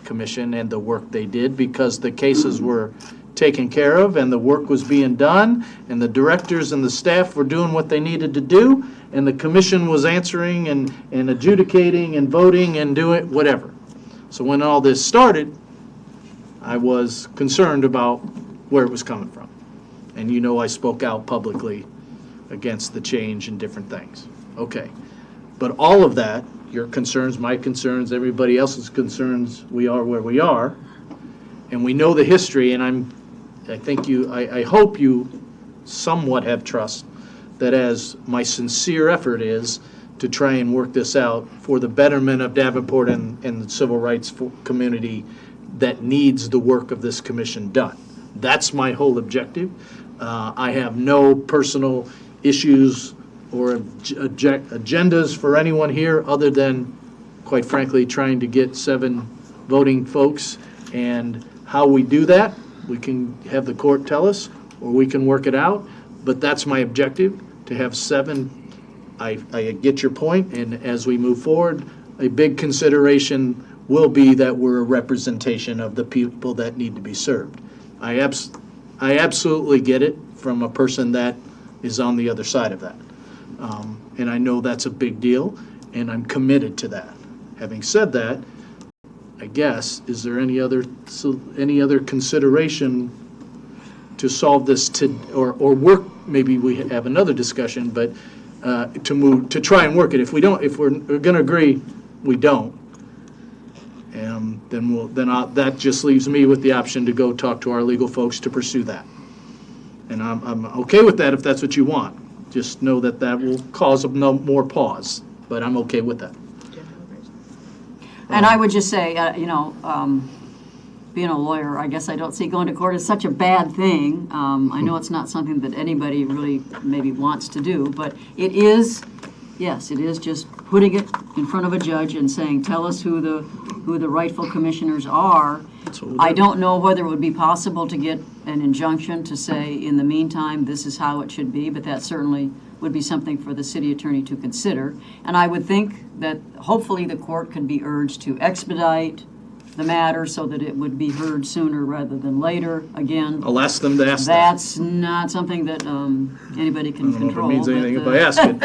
Commission and the work they did because the cases were taken care of and the work was being done and the directors and the staff were doing what they needed to do and the commission was answering and adjudicating and voting and doing whatever. So when all this started, I was concerned about where it was coming from. And you know I spoke out publicly against the change and different things. Okay. But all of that, your concerns, my concerns, everybody else's concerns, we are where we are. And we know the history, and I hope you somewhat have trust that as my sincere effort is to try and work this out for the betterment of Davenport and the civil rights community that needs the work of this commission done. That's my whole objective. I have no personal issues or agendas for anyone here other than, quite frankly, trying to get 7 voting folks. And how we do that, we can have the court tell us, or we can work it out. But that's my objective, to have 7. I get your point, and as we move forward, a big consideration will be that we're a representation of the people that need to be served. I absolutely get it from a person that is on the other side of that. And I know that's a big deal, and I'm committed to that. Having said that, I guess, is there any other consideration to solve this or work, maybe we have another discussion, but to try and work it. If we're going to agree, we don't. That just leaves me with the option to go talk to our legal folks to pursue that. And I'm okay with that if that's what you want. Just know that will cause no more pause, but I'm okay with that. And I would just say, being a lawyer, I guess I don't see going to court as such a bad thing. I know it's not something that anybody really maybe wants to do, but it is, yes, it is just putting it in front of a judge and saying, tell us who the rightful commissioners are. I don't know whether it would be possible to get an injunction to say, in the meantime, this is how it should be, but that certainly would be something for the city attorney to consider. And I would think that hopefully the court could be urged to expedite the matter so that it would be heard sooner rather than later. Again, I'll ask them to ask that. that's not something that anybody can I don't know if it control. means anything but if I ask it.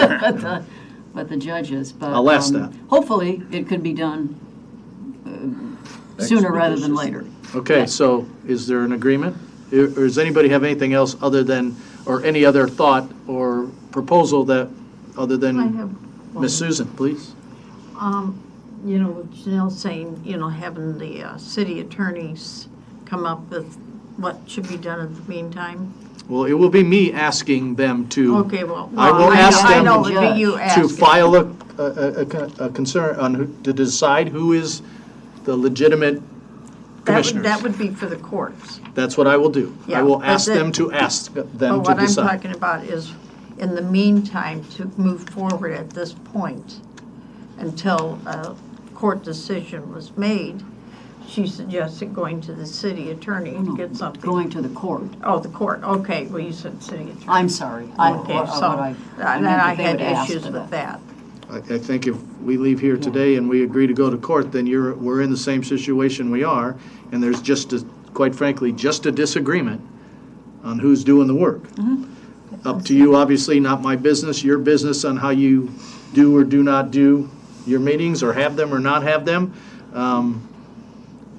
but the judges. But I'll ask that. hopefully it could be done sooner rather than later. Okay, so is there an agreement? Or does anybody have anything else other than, or any other thought or proposal other I than have Ms. Susan, please? Janelle's saying, having the city attorneys come up with what should be done in the meantime. Well, it will be me asking them to. Okay, well. I will ask I them know, it would be you to asking. file a concern to decide who is the legitimate commissioners. That would be for the courts. That's what I will do. I Yeah, will but ask the- them to ask them But to what I'm decide. talking about is, in the meantime, to move forward at this point until a court decision was made, she suggested going to the city attorney to get something. Going to the court. Oh, the court, okay, well, you said city attorney. I'm sorry. Okay, so, I then meant I that they had would ask issues for with that. I think if we leave here today and we agree to go to court, then we're in the same situation we are, and there's quite frankly, just a disagreement on who's doing the work. Up to you, obviously, not my business, your business on how you do or do not do your meetings, or have them or not have them.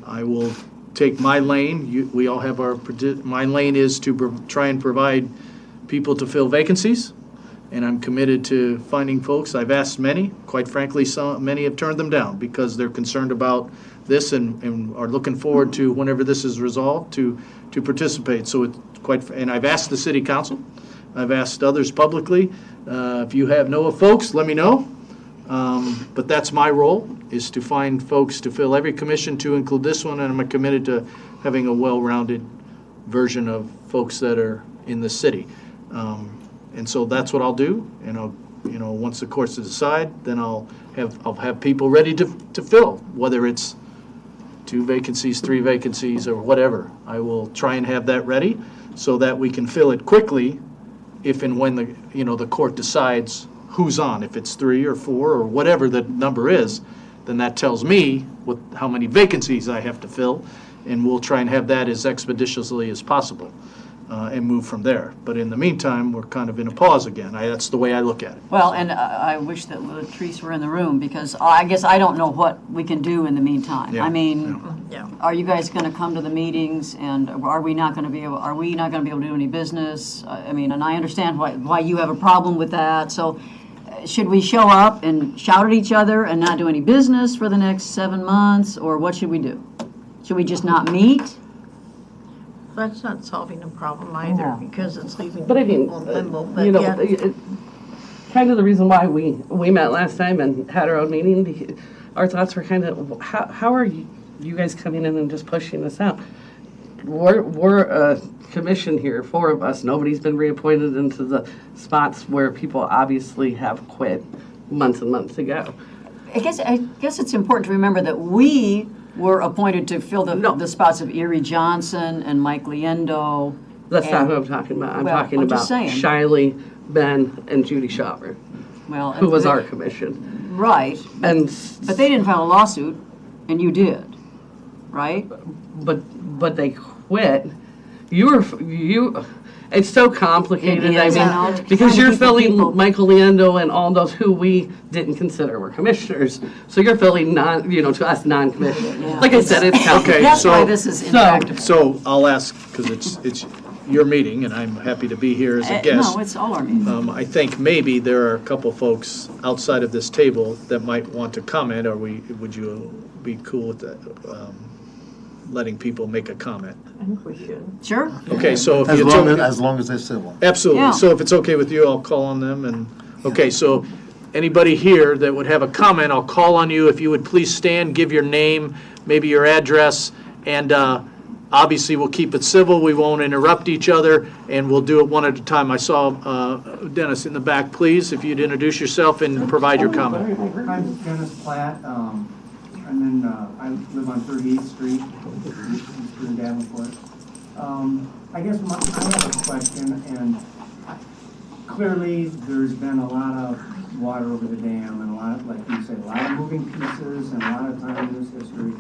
I will take my lane. We all have my lane is to try and provide people to fill vacancies, and I'm committed to finding folks. I've asked many, quite frankly, many have turned them down because they're concerned about this and are looking forward to, whenever this is resolved, to participate. So it's and I've asked the city council, I've asked others publicly. If you know of folks, let me know. But that's my role, is to find folks to fill every commission, to include this one, and I'm committed to having a well-rounded version of folks that are in the city. And so that's what I'll do, and once the courts decide, then I'll have people ready to fill, whether it's 2 vacancies, 3 vacancies, or whatever. I will try and have that ready so that we can fill it quickly if and when the court decides who's on. If it's 3 or 4 or whatever the number is, then that tells me how many vacancies I have to fill, and we'll try and have that as expeditiously as possible and move from there. But in the meantime, we're kind of in a pause again. That's the way I look at it. Well, and I wish that Latrice were in the room, because I guess I don't know what we can do in the meantime. Yeah, I mean, Yeah. are you guys going to come to the meetings, and are we not going to be able to do any business? I mean, and I understand why you have a problem with that. So should we show up and shout at each other and not do any business for the next 7 months, or what should we do? Should we just not meet? That's not solving the problem either, No. because it's leaving But I mean, people in limbo. But you know, yeah, kind of the reason why we met last time and had our own meeting, our thoughts were kind of, how are you guys coming in and just pushing this out? We're a commission here, 4 of us. Nobody's been reappointed into the spots where people obviously have quit months and months ago. I guess it's important to remember that we were appointed to fill the spots of Erie Johnson and Mike Liendo. That's not and- who I'm talking about. I'm Well, talking I'm about just saying. Shiley, Ben, and Judy Shaver, Well, who was they- our commission. Right, And but they didn't file a lawsuit, and you did, right? but they quit. It's so complicated. It is, I I mean, know. because you're Trying to keep the filling people- Michael Leando and all those who we didn't consider were commissioners. So you're filling to us non-commissioners. Yeah. Like I said, it's Okay, complicated. That's why so- this is So- interactive. So I'll ask, because it's your meeting, and I'm happy to be here as a guest. No, it's all our meetings. I think maybe there are a couple folks outside of this table that might want to comment, or would you be cool with that, letting people make a comment? I think we should. Sure. Okay, so if As it's long okay, as they're civil. absolutely. Yeah. So if it's okay with you, I'll call on them, and, okay, so anybody here that would have a comment, I'll call on you. If you would please stand, give your name, maybe your address, and obviously we'll keep it civil. We won't interrupt each other, and we'll do it one at a time. I saw Dennis in the back, please, if you'd introduce yourself and provide your comment. I'm Dennis Platt. I live on 38th Street, in Davenport. I guess I have a question, and clearly there's been a lot of water over the dam, and a lot of, like you said, a lot of moving pieces and a lot of time in this history.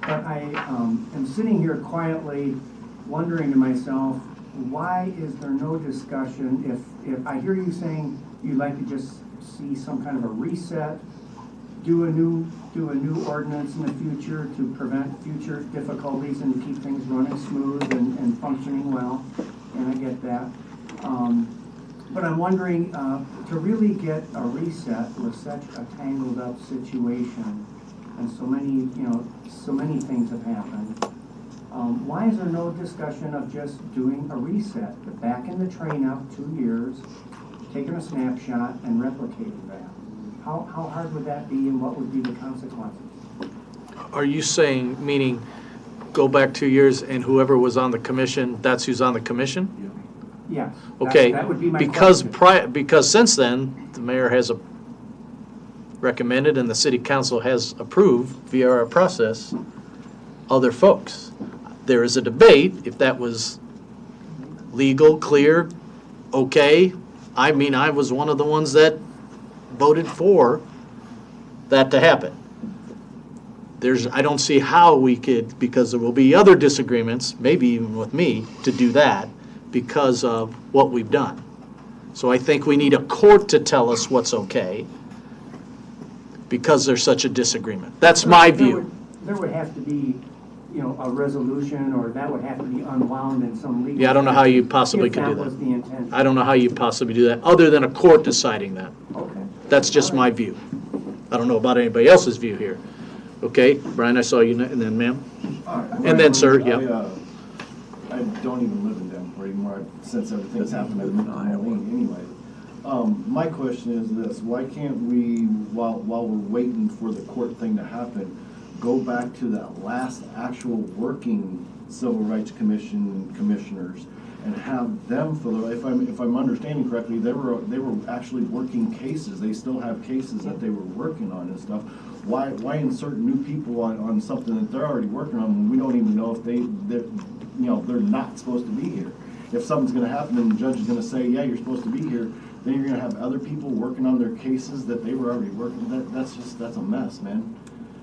But I am sitting here quietly wondering to myself, why is there no discussion if I hear you saying you'd like to just see some kind of a reset, do a new ordinance in the future to prevent future difficulties and keep things running smooth and functioning well, and I get that. But I'm wondering, to really get a reset with such a tangled up situation, and so many things have happened, why is there no discussion of just doing a reset, backing the train up 2 years, taking a snapshot and replicating that? How hard would that be, and what would be the consequences? Are you saying, meaning, go back 2 years and whoever was on the commission, that's who's on the commission? Yes. Okay, That would be my because question. because since then, the mayor has recommended and the city council has approved via our process other folks. There is a debate if that was legal, clear, okay. I mean, I was one of the ones that voted for that to happen. I don't see how we could, because there will be other disagreements, maybe even with me, to do that because of what we've done. So I think we need a court to tell us what's okay because there's such a disagreement. That's my view. There would have to be, a resolution, or that would have to be unwound in some legal. Yeah, I don't know how you possibly could do If that was that. the intent. I don't know how you possibly do that, other than a court deciding that. Okay. That's just my view. I don't know about anybody else's view here. Okay, Brian, I saw you, and then ma'am? And then, sir, yeah. I don't even live in Davenport anymore since everything that's happened. I live in Iowa anyway. My question is this, why can't we, while we're waiting for the court thing to happen, go back to that last actual working Civil Rights Commission commissioners and have them if I'm understanding correctly, they were actually working cases. They still have cases that they were working on and stuff. Why insert new people on something that they're already working on when we don't even know if they're not supposed to be here? If something's gonna happen and the judge is gonna say, yeah, you're supposed to be here, then you're gonna have other people working on their cases that they were already working. That's a mess, man.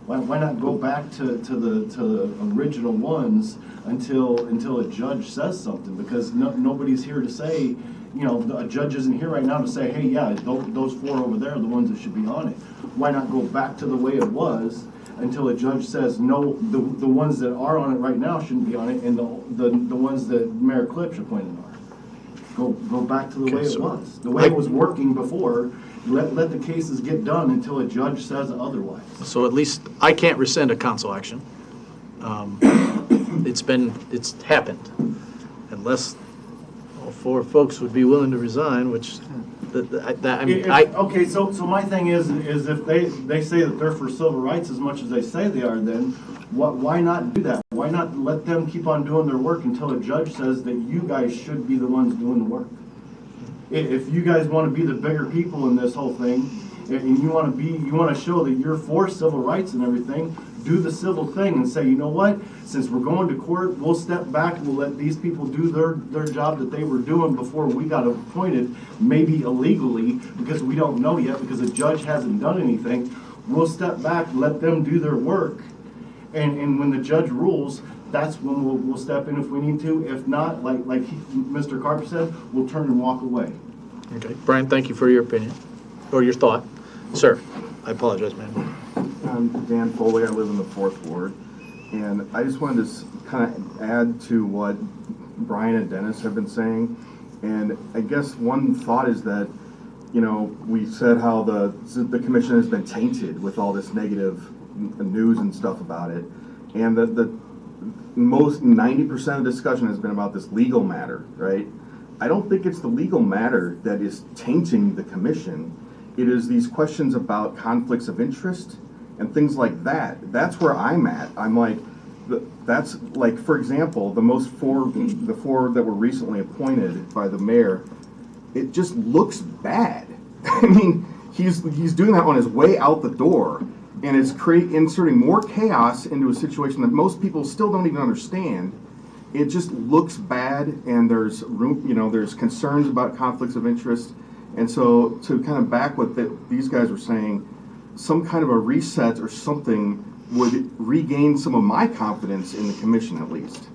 Why not go back to the original ones until a judge says something? Because nobody's here to say, a judge isn't here right now to say, hey, yeah, those 4 over there are the ones that should be on it. Why not go back to the way it was until a judge says, no, the ones that are on it right now shouldn't be on it, and the ones that Mayor Klipsch appointed are. Go back to the way it was. The way it was working before. Let the cases get done until a judge says otherwise. So at least I can't rescind a council action. It's happened. Unless all 4 folks would be willing to resign, which, Okay, so my thing is if they say that they're for civil rights as much as they say they are, then why not do that? Why not let them keep on doing their work until a judge says that you guys should be the ones doing the work? If you guys want to be the bigger people in this whole thing, and you want to show that you're for civil rights and everything, do the civil thing and say, you know what? Since we're going to court, we'll step back. We'll let these people do their job that they were doing before we got appointed, maybe illegally, because we don't know yet, because the judge hasn't done anything. We'll step back, let them do their work, and when the judge rules, that's when we'll step in if we need to. If not, like Mr. Carper said, we'll turn and walk away. Okay, Brian, thank you for your opinion, or your thought. Sir, I apologize, man. I'm Dan Foley, I live in the 4th Ward, and I just wanted to kind of add to what Brian and Dennis have been saying, and I guess one thought is that, we said how the commission has been tainted with all this negative news and stuff about it, and the most 90% of the discussion has been about this legal matter, right? I don't think it's the legal matter that is tainting the commission. It is these questions about conflicts of interest and things like that. That's where I'm at. I'm like, that's like, for example, the 4 that were recently appointed by the mayor, it just looks bad. I mean, he's doing that on his way out the door, and it's inserting more chaos into a situation that most people still don't even understand. It just looks bad, and there's room, there's concerns about conflicts of interest. And so to kind of back what these guys were saying, some kind of a reset or something would regain some of my confidence in the commission at least.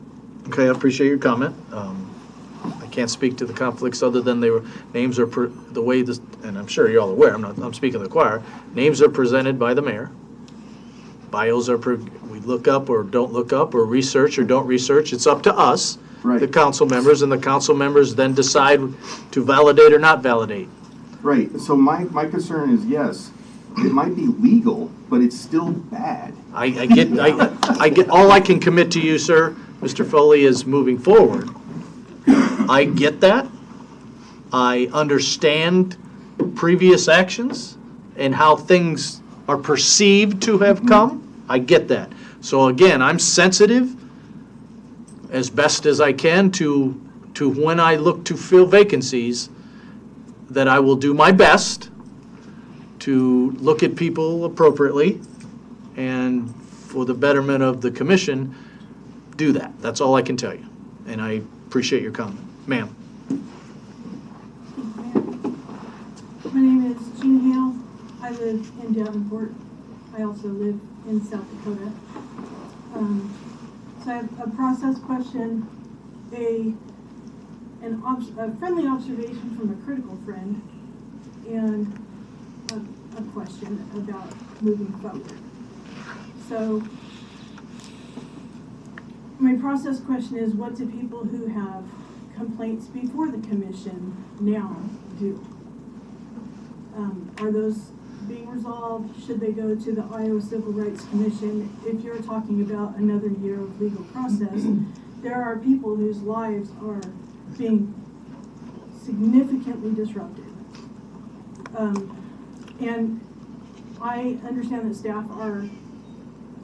Okay, I appreciate your comment. I can't speak to the conflicts other than names are the way this, and I'm sure you're all aware, I'm speaking to the choir, names are presented by the mayor. Bios are, we look up or don't look up, or research or don't research. It's up to us, Right. the council members, and the council members then decide to validate or not validate. Right, so my concern is, yes, it might be legal, but it's still bad. I get, all I can commit to you, sir, Mr. Foley, is moving forward. I get that. I understand previous actions and how things are perceived to have come. I get that. So again, I'm sensitive as best as I can to when I look to fill vacancies, that I will do my best to look at people appropriately and for the betterment of the commission, do that. That's all I can tell you. And I appreciate your comment. Ma'am. My name is Jean Hale. I live in Davenport. I also live in South Dakota. So I have a process question, a friendly observation from a critical friend, and a question about moving forward. So my process question is, what do people who have complaints before the commission now do? Are those being resolved? Should they go to the Iowa Civil Rights Commission? If you're talking about another year of legal process, there are people whose lives are being significantly disrupted And I understand that staff are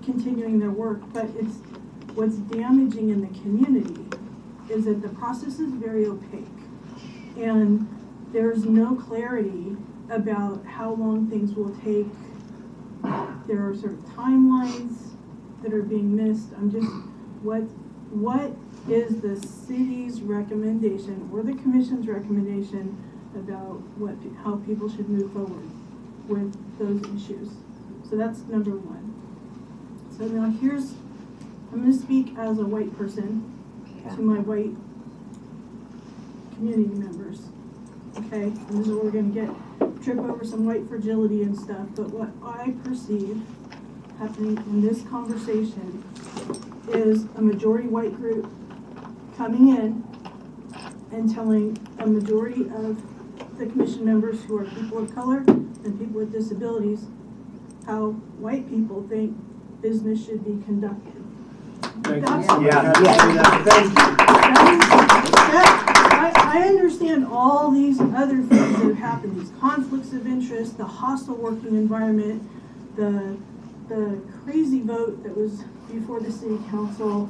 continuing their work, but what's damaging in the community is that the process is very opaque. And there's no clarity about how long things will take. There are sort of timelines that are being missed. I'm just, what is the city's recommendation or the commission's recommendation about how people should move forward with those issues? So that's number one. So now I'm going to speak as a white person to my white community members. Okay, and this is where we're going to trip over some white fragility and stuff, but what I perceive happening in this conversation is a majority white group coming in and telling a majority of the commission members who are people of color and people with disabilities how white people think business should be conducted. I understand all these other things that have happened, these conflicts of interest, the hostile working environment, the crazy vote that was before the city council.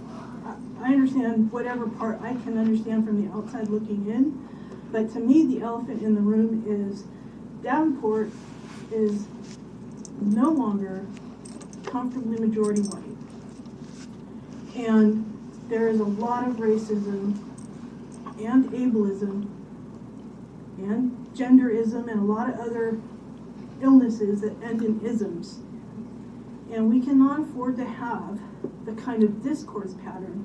I understand whatever part I can understand from the outside looking in, but to me the elephant in the room is Davenport is no longer comfortably majority white. And there is a lot of racism and ableism and genderism and a lot of other illnesses that end in isms. And we cannot afford to have the kind of discourse pattern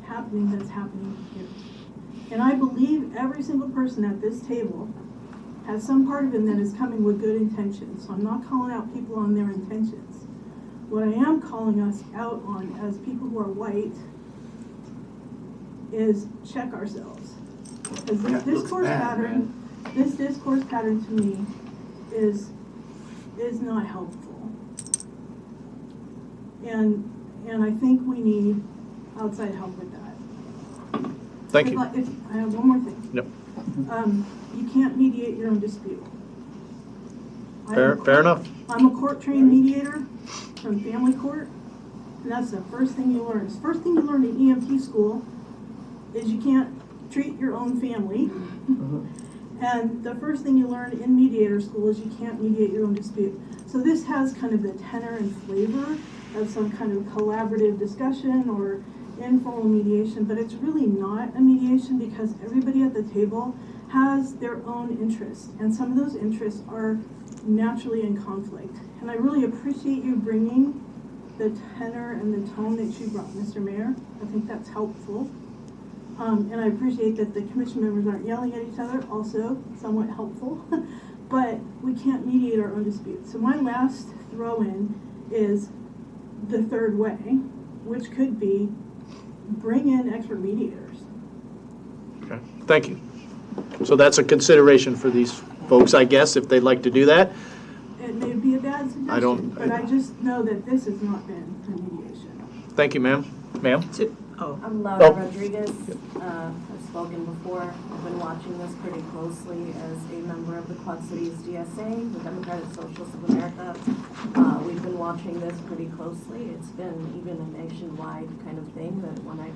happening that's happening here. And I believe every single person at this table has some part of him that is coming with good intentions. So I'm not calling out people on their intentions. What I am calling us out on as people who are white is check ourselves. Because this discourse pattern to me is not helpful. And I think we need outside help with that. Thank you. I have one more thing. Yep. You can't mediate your own dispute. Fair enough. I'm a court-trained mediator from family court, and that's the first thing you learn. The first thing you learn in EMT school is you can't treat your own family. And the first thing you learn in mediator school is you can't mediate your own dispute. So this has kind of the tenor and flavor of some kind of collaborative discussion or informal mediation, but it's really not a mediation because everybody at the table has their own interests, and some of those interests are naturally in conflict. And I really appreciate you bringing the tenor and the tone that you brought, Mr. Mayor. I think that's helpful. And I appreciate that the commission members aren't yelling at each other, also somewhat helpful. But we can't mediate our own disputes. So my last throw-in is the third way, which could be bring in expert mediators. Okay, thank you. So that's a consideration for these folks, I guess, if they'd like to do that. It may be a bad suggestion, but I just know that this has not been for mediation. Thank you, ma'am. Ma'am? I'm Laura Rodriguez. I've spoken before. I've been watching this pretty closely as a member of the Quad Cities DSA, the Democratic Socialists of America. We've been watching this pretty closely. It's been even a nationwide kind of thing that when I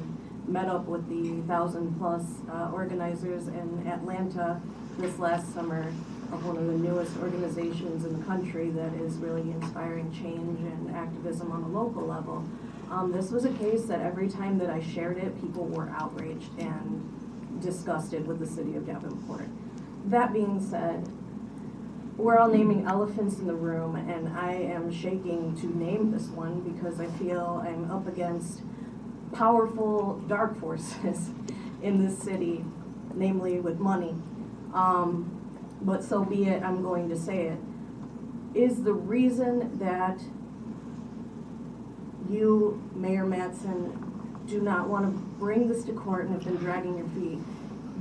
met up with the 1,000+ organizers in Atlanta this last summer of one of the newest organizations in the country that is really inspiring change and activism on a local level. This was a case that every time that I shared it, people were outraged and disgusted with the city of Davenport. That being said, we're all naming elephants in the room, and I am shaking to name this one because I feel I'm up against powerful dark forces in this city, namely with money. But so be it, I'm going to say it. Is the reason that you, Mayor Mattson, do not want to bring this to court and have been dragging your feet,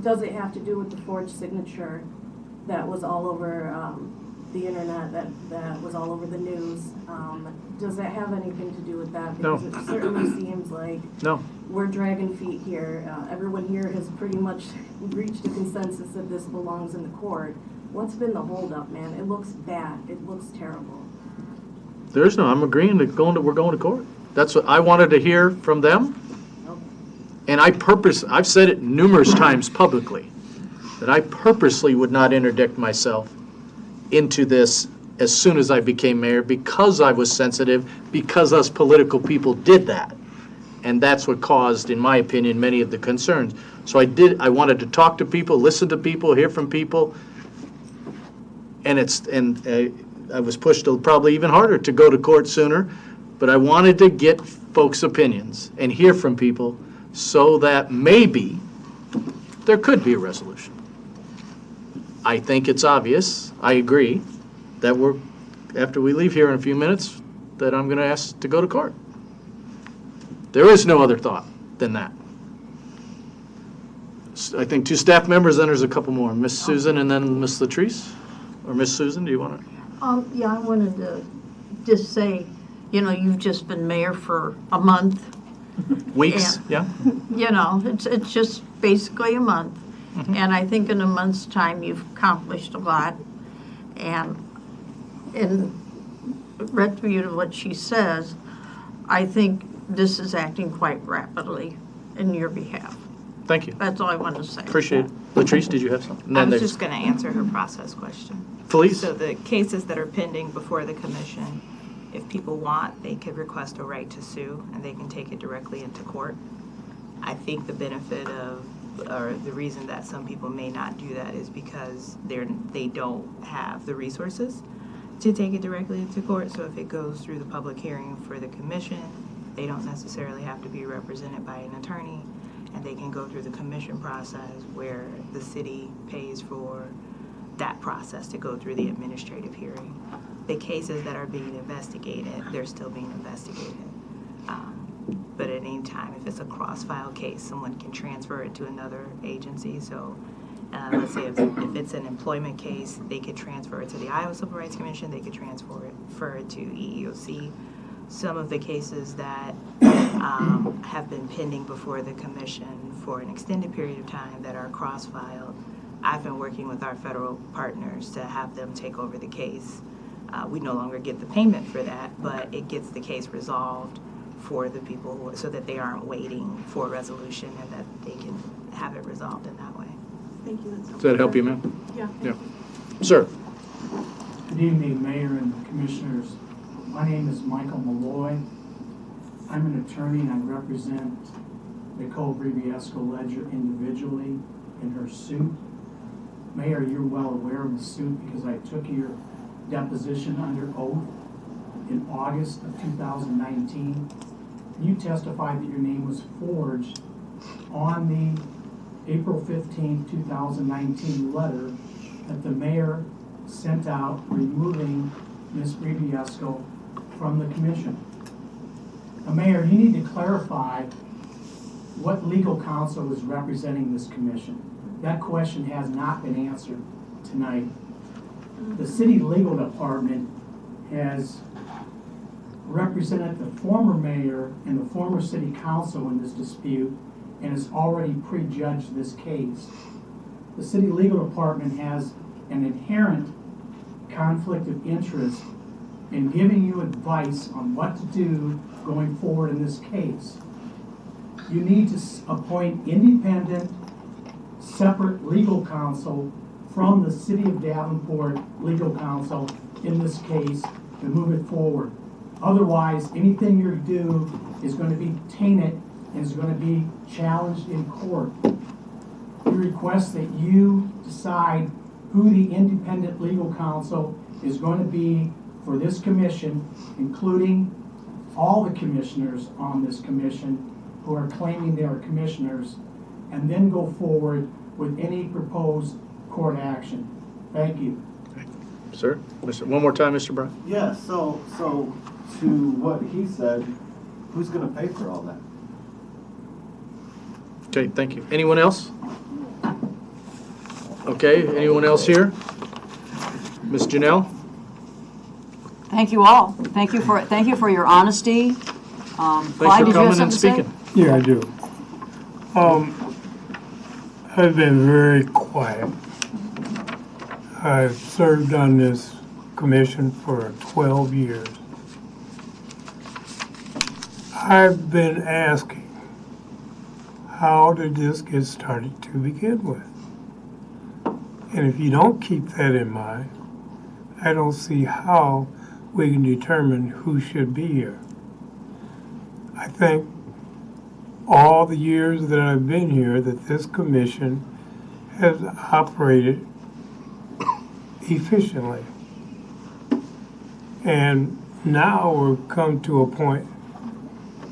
does it have to do with the forged signature that was all over the internet, that was all over the news? Does that have anything to do with that? Because No. It certainly seems like No. we're dragging feet here. Everyone here has pretty much reached a consensus that this belongs in the court. What's been the holdup, man? It looks bad. It looks terrible. There's no, I'm agreeing to we're going to court. That's what I wanted to hear from them. And I've said it numerous times publicly, that I purposely would not interdict myself into this as soon as I became mayor because I was sensitive, because us political people did that. And that's what caused, in my opinion, many of the concerns. So I wanted to talk to people, listen to people, hear from people. And I was pushed probably even harder to go to court sooner, but I wanted to get folks' opinions and hear from people so that maybe there could be a resolution. I think it's obvious, I agree, that after we leave here in a few minutes, that I'm going to ask to go to court. There is no other thought than that. I think 2 staff members, then there's a couple more. Miss Susan and then Miss Latrice. Or Miss Susan, do you want to? Yeah, I wanted to just say, you've just been mayor for a month. Weeks, yeah. It's just basically a month. And I think in a month's time, you've accomplished a lot. And in retribution of what she says, I think this is acting quite rapidly in your behalf. Thank you. That's all I wanted to say. Appreciate it. Latrice, did you have something? I was just going to answer her process question. Please. So the cases that are pending before the commission, if people want, they could request a right to sue, and they can take it directly into court. I think the benefit of, or the reason that some people may not do that is because they don't have the resources to take it directly into court. So if it goes through the public hearing for the commission, they don't necessarily have to be represented by an attorney, and they can go through the commission process where the city pays for that process to go through the administrative hearing. The cases that are being investigated, they're still being investigated. But at any time, if it's a cross-file case, someone can transfer it to another agency. So let's say if it's an employment case, they could transfer it to the Iowa Civil Rights Commission, they could transfer it to EEOC. Some of the cases that have been pending before the commission for an extended period of time that are cross-filed, I've been working with our federal partners to have them take over the case. We no longer get the payment for that, but it gets the case resolved for the people so that they aren't waiting for a resolution and that they can have it resolved in that way. Thank you. Does that help you, ma'am? Yeah. Sir. Good evening, Mayor and Commissioners. My name is Michael Malloy. I'm an attorney and I represent Nicole Briviesco-Ledger individually in her suit. Mayor, you're well aware of the suit because I took your deposition under oath in August of 2019. You testified that your name was forged on the April 15, 2019 letter that the mayor sent out removing Ms. Briviesco from the commission. Now, Mayor, you need to clarify what legal counsel is representing this commission. That question has not been answered tonight. The city legal department has represented the former mayor and the former city council in this dispute and has already prejudged this case. The city legal department has an inherent conflict of interest in giving you advice on what to do going forward in this case. You need to appoint independent, separate legal counsel from the City of Davenport legal counsel in this case to move it forward. Otherwise, anything you do is going to be tainted and is going to be challenged in court. We request that you decide who the independent legal counsel is going to be for this commission, including all the commissioners on this commission who are claiming they are commissioners, and then go forward with any proposed court action. Thank you. Sir, one more time, Mr. Brown. Yeah, so to what he said, who's gonna pay for all that? Okay, thank you. Anyone else? Okay, anyone else here? Ms. Janelle? Thank you all. Thank you for your honesty. Thanks Clyde, for did you have coming and something to say? speaking. Yeah, I do. I've been very quiet. I've served on this commission for 12 years. I've been asking, how did this get started to begin with? And if you don't keep that in mind, I don't see how we can determine who should be here. I think all the years that I've been here that this commission has operated efficiently. And now we've come to a point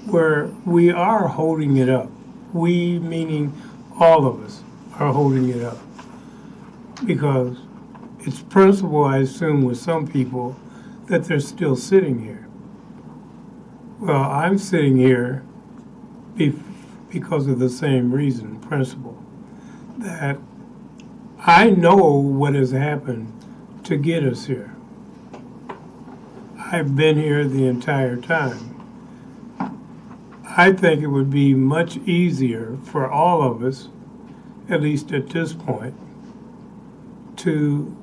where we are holding it up. We, meaning all of us, are holding it up. Because it's principle, I assume, with some people that they're still sitting here. Well, I'm sitting here because of the same reason, principle, that I know what has happened to get us here. I've been here the entire time. I think it would be much easier for all of us, at least at this point, to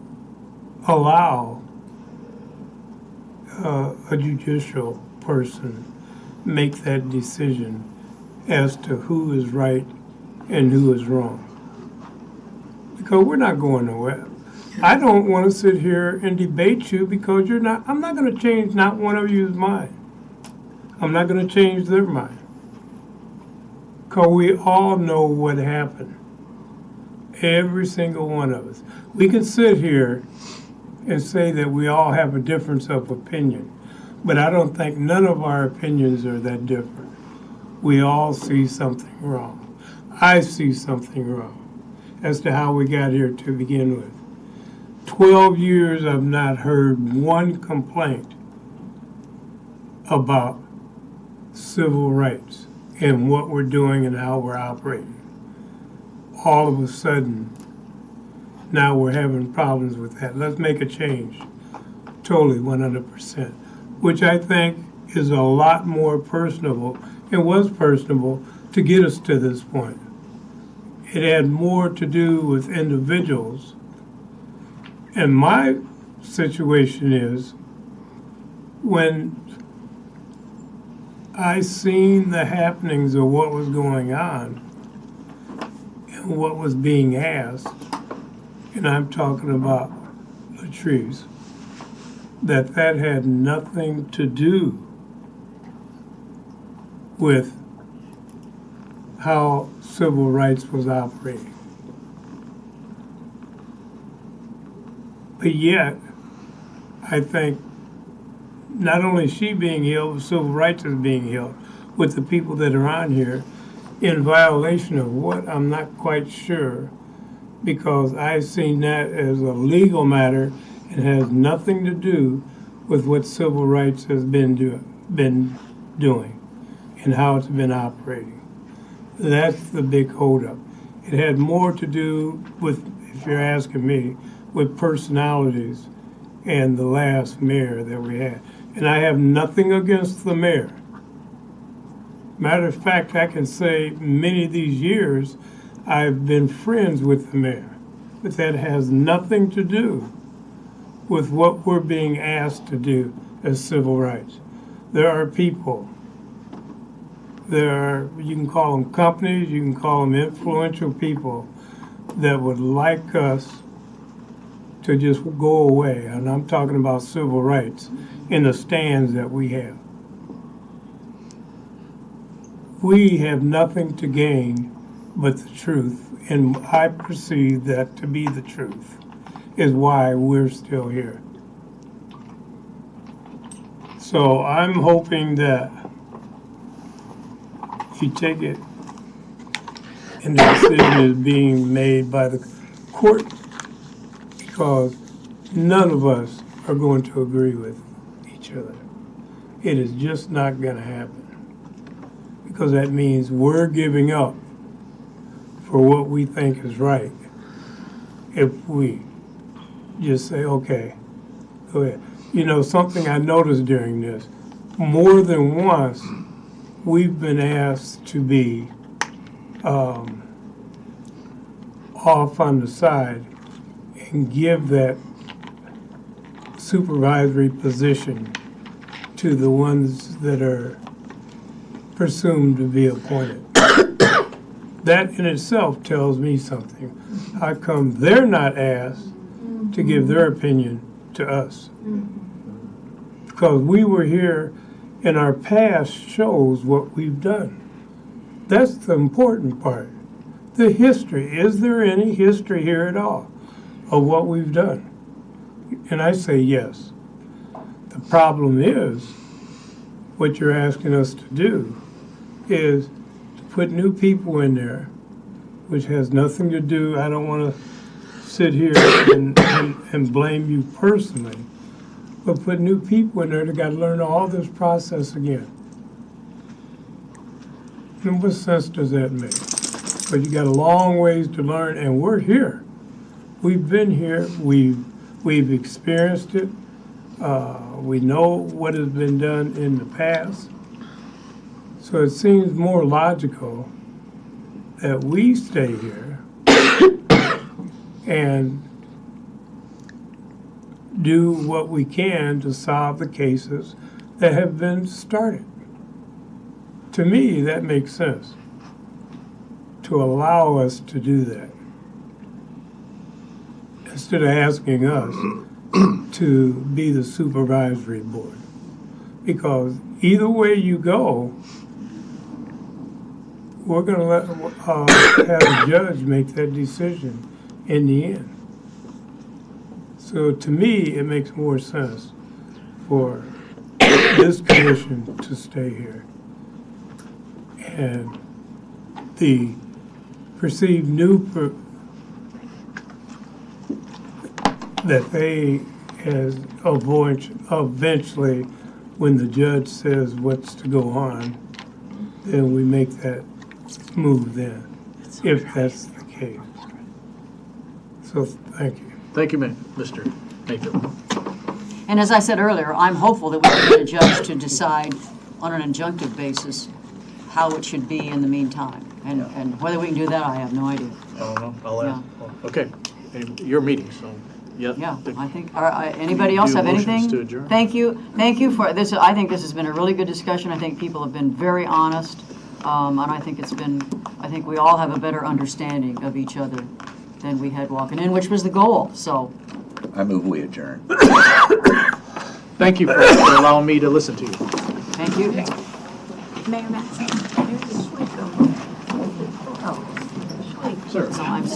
allow a judicial person make that decision as to who is right and who is wrong. Because we're not going nowhere. I don't want to sit here and debate you because you're not. I'm not going to change not one of you's mind. I'm not going to change their mind. Because we all know what happened. Every single one of us. We can sit here and say that we all have a difference of opinion, but I don't think none of our opinions are that different. We all see something wrong. I see something wrong as to how we got here to begin with. 12 years I've not heard one complaint about civil rights and what we're doing and how we're operating. All of a sudden, now we're having problems with that. Let's make a change. Totally, 100%. Which I think is a lot more personable, and was personable, to get us to this point. It had more to do with individuals. And my situation is, when I seen the happenings of what was going on and what was being asked, and I'm talking about Latrice, that had nothing to do with how civil rights was operating. But yet, I think not only is she being held, but civil rights is being held with the people that are on here in violation of what, I'm not quite sure, because I've seen that as a legal matter and has nothing to do with what civil rights has been doing and how it's been operating. That's the big holdup. It had more to do with, if you're asking me, with personalities and the last mayor that we had. And I have nothing against the mayor. Matter of fact, I can say many of these years I've been friends with the mayor. But that has nothing to do with what we're being asked to do as civil rights. There are people, you can call them companies, you can call them influential people that would like us to just go away. And I'm talking about civil rights in the stands that we have. We have nothing to gain but the truth, and I perceive that to be the truth, is why we're still here. So I'm hoping that you take it, and the decision is being made by the court, because none of us are going to agree with each other. It is just not going to happen, because that means we're giving up for what we think is right if we just say, okay, go ahead. You know, something I noticed during this, more than once, we've been asked to be off on the side and give that supervisory position to the ones that are presumed to be appointed. That in itself tells me something. How come they're not asked to give their opinion to us? Because we were here and our past shows what we've done. That's the important part. The history. Is there any history here at all of what we've done? And I say yes. The problem is, what you're asking us to do is to put new people in there, which has nothing to do, I don't want to sit here and blame you personally, but put new people in there that got to learn all this process again. And what sense does that make? But you got a long ways to learn, and we're here. We've been here. We've experienced it. We know what has been done in the past. So it seems more logical that we stay here and do what we can to solve the cases that have been started. To me, that makes sense, to allow us to do that, instead of asking us to be the supervisory board. Because either way you go, we're going to have a judge make that decision in the end. So to me, it makes more sense for this commission to stay here. And the perceived that they, as eventually, when the judge says what's to go on, then we make that move then, if that's the case. So, thank you. Thank you, Mr. Mayfield. And as I said earlier, I'm hopeful that we can get a judge to decide on an injunctive basis how it should be in the meantime. And whether we can do that, I have no idea. I don't know. I'll ask. Okay. Your meeting, so, yeah. Yeah, I think, anybody else have motions anything? to adjourn? Thank you for this. I think this has been a really good discussion. I think people have been very honest. And I think we all have a better understanding of each other than we had walking in, which was the goal, so. I move we adjourn. Thank you for allowing me to listen to you. Thank you. Mayor Matson, there's a sweet. Sir. So I'm